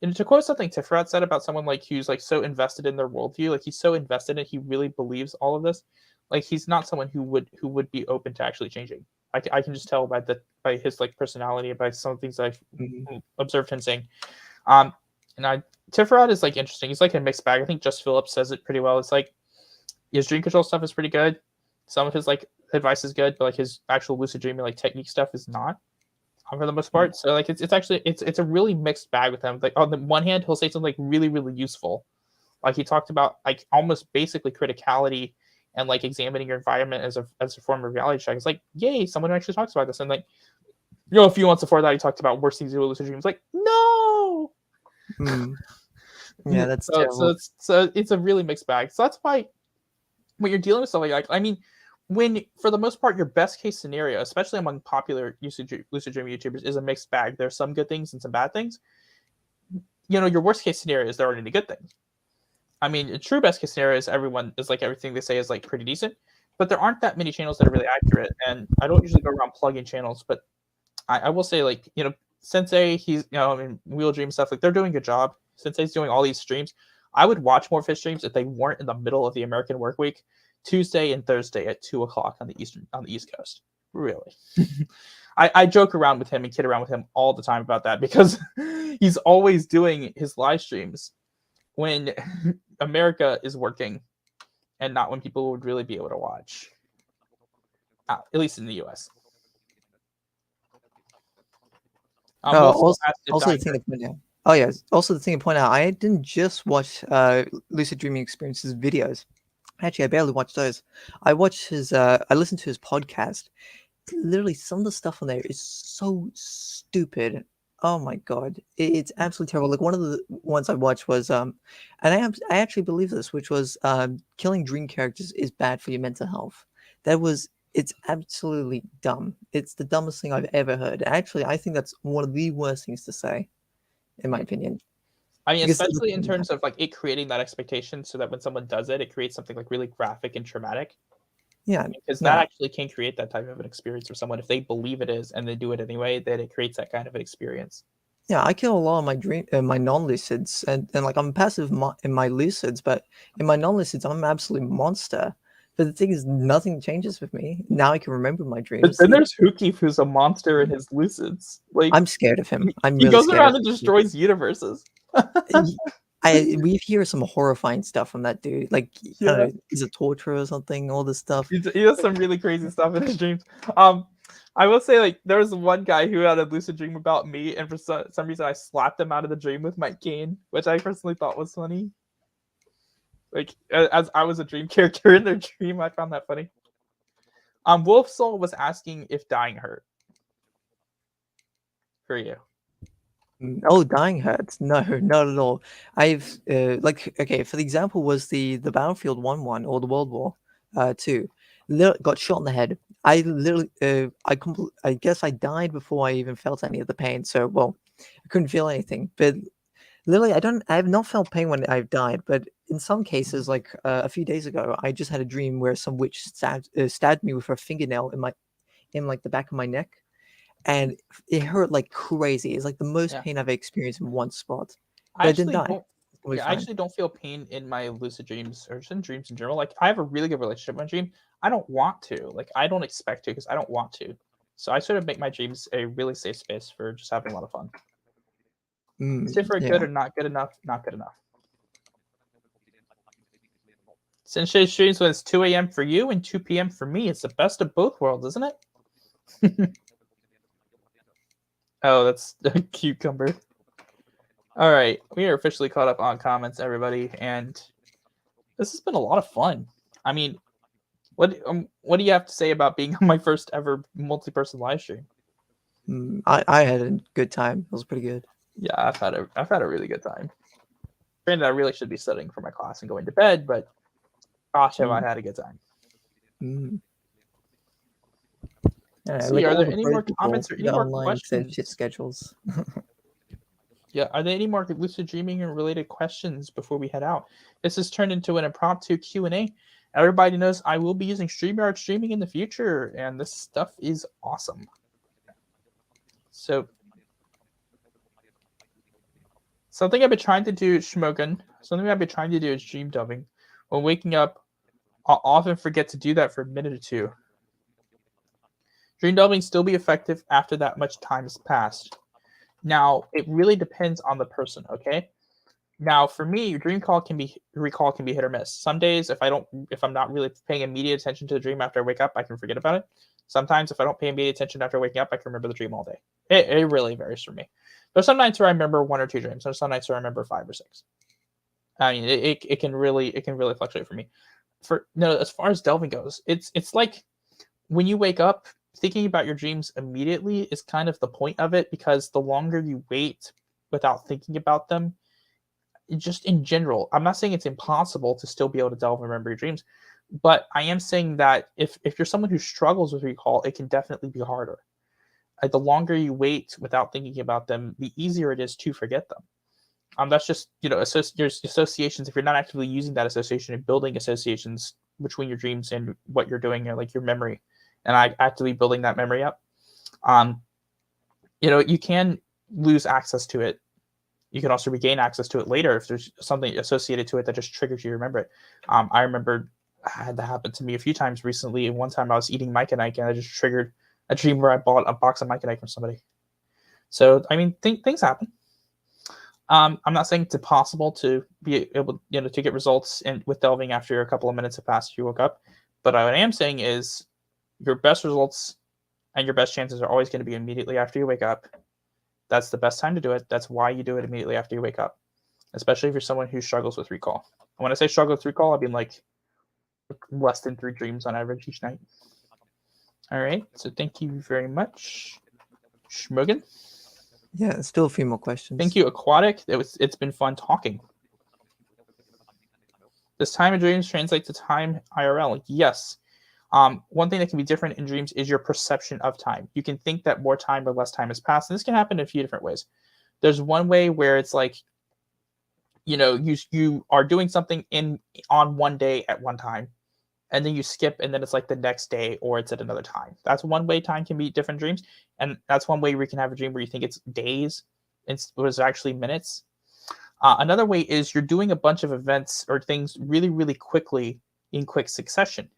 and to quote something Tifrat said about someone like who's like so invested in their worldview, like he's so invested in, he really believes all of this. Like, he's not someone who would be open to actually changing. I can just tell by his like personality and by some of the things I've observed him saying. And Tifrat is like interesting. He's like a mixed bag. I think Just Phillips says it pretty well. It's like his dream control stuff is pretty good. Some of his like advice is good, but like his actual lucid dreaming like technique stuff is not, for the most part. So like it's actually it's a really mixed bag with him. Like, on the one hand, he'll say something like really, really useful. Like, he talked about like almost basically criticality and like examining your environment as a form of reality check. It's like, yay, someone who actually talks about this. And like, a few months before that, he talked about worst things to do with lucid dreams. Like, no. Yeah, that's terrible. So it's a really mixed bag. So that's why when you're dealing with stuff like, I mean, when for the most part your best case scenario, especially among popular lucid dream YouTubers, is a mixed bag. There's some good things and some bad things. Your worst case scenario is there aren't any good things. I mean, a true best case scenario is everyone is like everything they say is like pretty decent, but there aren't that many channels that are really accurate. And I don't usually go around plugging channels, but I will say, like, Sensei, he's I mean, Wheel Dream stuff, like, they're doing a good job. Sensei's doing all these streams. I would watch more of his streams if they weren't in the middle of the American work week, Tuesday and Thursday at 2:00 on the East Coast. Really. I joke around with him and kid around with him all the time about that, because he's always doing his live streams when America is working and not when people would really be able to watch, at least in the US. Also the thing to point out. Oh yeah. Also the thing to point out, I didn't just watch lucid dreaming experiences videos. Actually, I barely watched those. I watched I listened to his podcast. Literally, some of the stuff on there is so stupid. Oh my god, it's absolutely terrible. Like, one of the ones I watched was and I actually believe this, which was killing dream characters is bad for your mental health. That was it's absolutely dumb. It's the dumbest thing I've ever heard. Actually, I think that's one of the worst things to say, in my opinion. I mean, Because especially in terms of like it creating that expectation, so that when someone does it, it creates something like really graphic and traumatic. yeah, Because no, that actually can create that type of an experience for someone if they believe it is and they do it anyway. Then it creates that kind of an experience. yeah, I kill a lot of my non-lucids, and like I'm passive in my lucids, but in my non-lucids, I'm an absolute monster. But the thing is, nothing changes with me. Now I can remember my But dreams. then there's Hookie, who's a monster in his lucids. Like I'm scared of him. I'm he really goes scared of around and him. destroys universes. We hear some horrifying stuff from that dude. Like, I don't Yeah, know, he's a torturer or something. All this stuff. he does some really crazy stuff in his dreams. I will say, like, there was one guy who had a lucid dream about me, and for some reason, I slapped him out of the dream with my cane, which I personally thought was funny. Like, as I was a dream character in their dream, I found that funny. Wolf Soul was asking if dying hurt for you. Oh, dying hurts. No, not at all. I've like okay, for the example was the Battlefield 1 or the World War 2. Got shot in the head. I literally I guess I died before I even felt any of the pain. So well, I couldn't feel anything. But literally, I have not felt pain when I've died. But in some cases, like a few days ago, I just had a dream where some witch stabbed me with her fingernail in like the back of my neck, and it hurt like crazy. It's like the most Yeah. pain I've experienced in one spot. I But I didn't actually die. don't. It was Yeah, I fine. actually don't feel pain in my lucid dreams or just in dreams in general. Like I have a really good relationship with my dream. I don't want to. Like I don't expect to because I don't want to. So I sort of make my dreams a really safe space for just having a lot of fun. Is it for Yeah. good or not good enough? Not good enough. Sensei streams when it's 2 a.m. for you and 2 p.m. for me. It's the best of both worlds, isn't it? Oh, that's a cucumber. All right, we are officially caught up on comments, everybody, and this has been a lot of fun. I mean, what do you have to say about being on my first ever multi-person live stream? I had a good time. It was pretty good. Yeah, I've had a really good time. Granted, I really should be studying for my class and going to bed, but gosh, have I had a good time. Yeah, See, like are all there the any pro more people comments or any get more online to shit questions? schedules. Yeah, are there any more lucid dreaming and related questions before we head out? This has turned into an impromptu Q&A. Everybody knows I will be using StreamYard streaming in the future, and this stuff is awesome. So, something I've been trying to do, Shmogun, something I've been trying to do is dream dubbing. When waking up, I'll often forget to do that for a minute or two. Dream dubbing still be effective after that much time has passed. Now, it really depends on the person, okay? Now, for me, your recall can be hit or miss. Some days, if I'm not really paying immediate attention to the dream after I wake up, I can forget about it. Sometimes, if I don't pay immediate attention after waking up, I can remember the dream all day. It really varies for me. There's some nights where I remember 1 or 2 dreams. There's some nights where I remember 5 or 6. I mean, it can really fluctuate for me. As far as delving goes, it's like when you wake up, thinking about your dreams immediately is kind of the point of it, because the longer you wait without thinking about them, just in general, I'm not saying it's impossible to still be able to delve and remember your dreams, but I am saying that if you're someone who struggles with recall, it can definitely be harder. The longer you wait without thinking about them, the easier it is to forget them. That's just, your associations. If you're not actively using that association and building associations between your dreams and what you're doing, or like your memory, and I actively building that memory up, you can lose access to it. You can also regain access to it later if there's something associated to it that just triggers you to remember it. I remember I had that happen to me a few times recently. And one time I was eating Mike and Ike, and I just triggered a dream where I bought a box of Mike and Ike from somebody. So, I mean, things happen. I'm not saying it's impossible to be able, to get results with delving after a couple of minutes have passed you woke up. But what I am saying is your best results and your best chances are always going to be immediately after you wake up. That's the best time to do it. That's why you do it immediately after you wake up, especially if you're someone who struggles with recall. And when I say struggle with recall, I mean like less than 3 dreams on average each night. All right. So thank you very much, Schmogan. Yeah, still a few more questions. Thank you, Aquatic. It's been fun talking. Does time of dreams translate to time IRL? Yes. One thing that can be different in dreams is your perception of time. You can think that more time or less time has passed, and this can happen in a few different ways. There's one way where it's like, you are doing something on one day at one time, and then you skip, and then it's like the next day or it's at another time. That's one way time can be different dreams, and that's one way we can have a dream where you think it's days and it was actually minutes. Another way is you're doing a bunch of events or things really, really quickly in quick succession.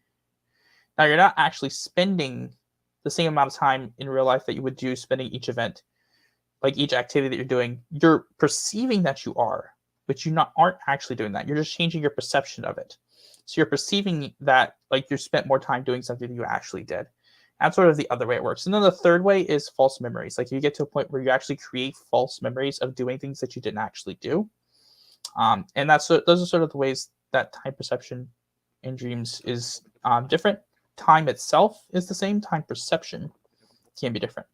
Now, you're not actually spending the same amount of time in real life that you would do spending each event, like each activity that you're doing. You're perceiving that you are, but aren't actually doing that. You're just changing your perception of it. So you're perceiving that like you spent more time doing something than you actually did. That's sort of the other way it works. And then the third way is false memories. Like you get to a point where you actually create false memories of doing things that you didn't actually do. And those are sort of the ways that time perception in dreams is different. Time itself is the same. Time perception can be different.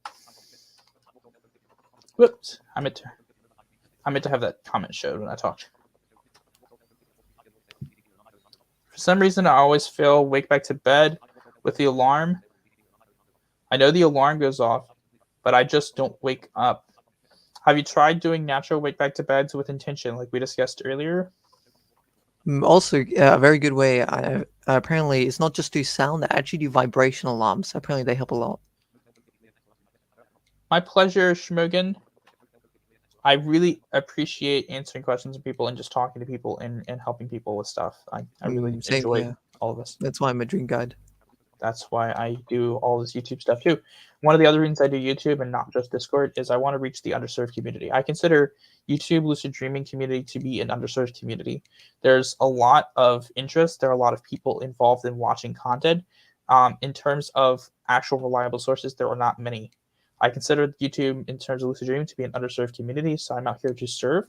Whoops! I meant to have that comment showed when I talked. For some reason, I always feel wake back to bed with the alarm. I know the alarm goes off, but I just don't wake up. Have you tried doing natural wake back to beds with intention, like we discussed earlier? Also, a very good way. Apparently, it's not just do sound; they actually do vibration alarms. Apparently, they help a lot. My pleasure, Shmogan. I really appreciate answering questions of people and just talking to people and helping people with stuff. I really enjoy all of this. That's why I'm a dream guide. That's why I do all this YouTube stuff too. One of the other reasons I do YouTube and not just Discord is I want to reach the underserved community. I consider YouTube lucid dreaming community to be an underserved community. There's a lot of interest. There are a lot of people involved in watching content. In terms of actual reliable sources, there are not many. I consider YouTube in terms of lucid dreaming to be an underserved community, so I'm out here to serve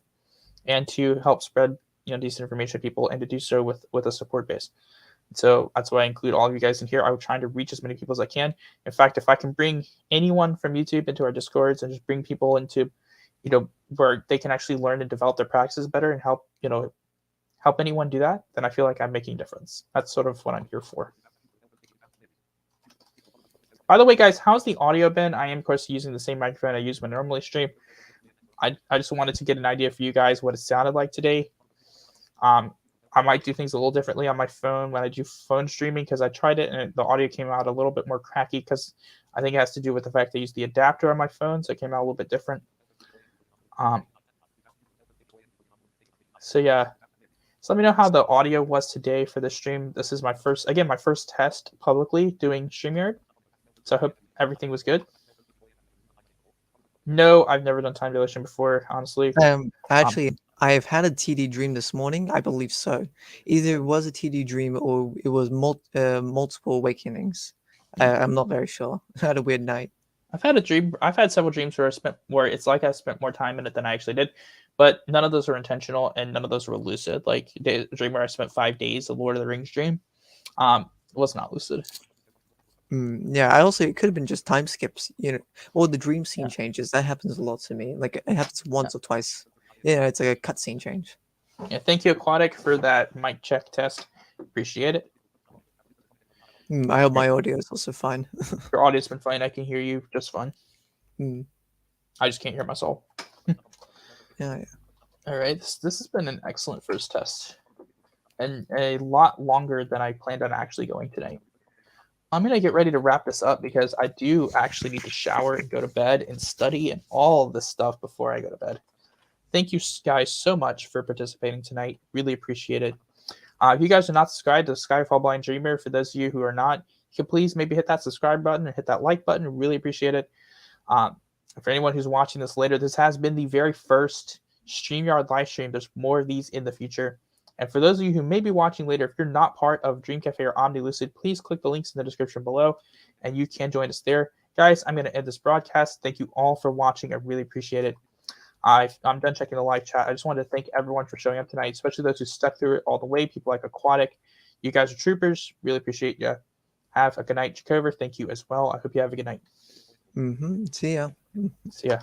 and to help spread decent information to people and to do so with a support base. So that's why I include all of you guys in here. I'm trying to reach as many people as I can. In fact, if I can bring anyone from YouTube into our Discords and just bring people into, where they can actually learn and develop their practices better and help anyone do that, then I feel like I'm making a difference. That's sort of what I'm here for. By the way, guys, how's the audio been? I am, of course, using the same microphone I use when I normally stream. I just wanted to get an idea for you guys what it sounded like today. I might do things a little differently on my phone when I do phone streaming because I tried it and the audio came out a little bit more cracky because I think it has to do with the fact that I use the adapter on my phone, so it came out a little bit different. So yeah, so let me know how the audio was today for the stream. This is my first test publicly doing StreamYard, so I hope everything was good. No, I've never done time dilation before, honestly. Actually, I have had a TD dream this morning. I believe so. Either it was a TD dream or it was multiple awakenings. I'm not very sure. I had a weird night. I've had several dreams where it's like I spent more time in it than I actually did, but none of those are intentional and none of those were lucid. Like the dream where I spent 5 days, the Lord of the Rings dream, was not lucid. Yeah, it could have been just time skips, or the dream scene changes. That happens a lot to me. Like it happens once or twice. Yeah, it's like a cutscene change. Yeah, thank you, Aquatic, for that mic check test. Appreciate it. I hope my audio is also fine. Your audio's been fine. I can hear you just fine. I just can't hear myself. Yeah. All right, this has been an excellent first test, and a lot longer than I planned on actually going tonight. I'm going to get ready to wrap this up because I do actually need to shower and go to bed and study and all of this stuff before I go to bed. Thank you guys so much for participating tonight. Really appreciate it. If you guys are not subscribed to Skyfall Blind Dreamer, for those of you who are not, you can please maybe hit that subscribe button and hit that like button. Really appreciate it. For anyone who's watching this later, this has been the very first StreamYard live stream. There's more of these in the future. And for those of you who may be watching later, if you're not part of Dream Cafe or Omni Lucid, please click the links in the description below and you can join us there. Guys, I'm going to end this broadcast. Thank you all for watching. I really appreciate it. I'm done checking the live chat. I just wanted to thank everyone for showing up tonight, especially those who stuck through it all the way. People like Aquatic. You guys are troopers. Really appreciate you. Have a good night, Jacover. Thank you as well. I hope you have a good night. See ya. See ya.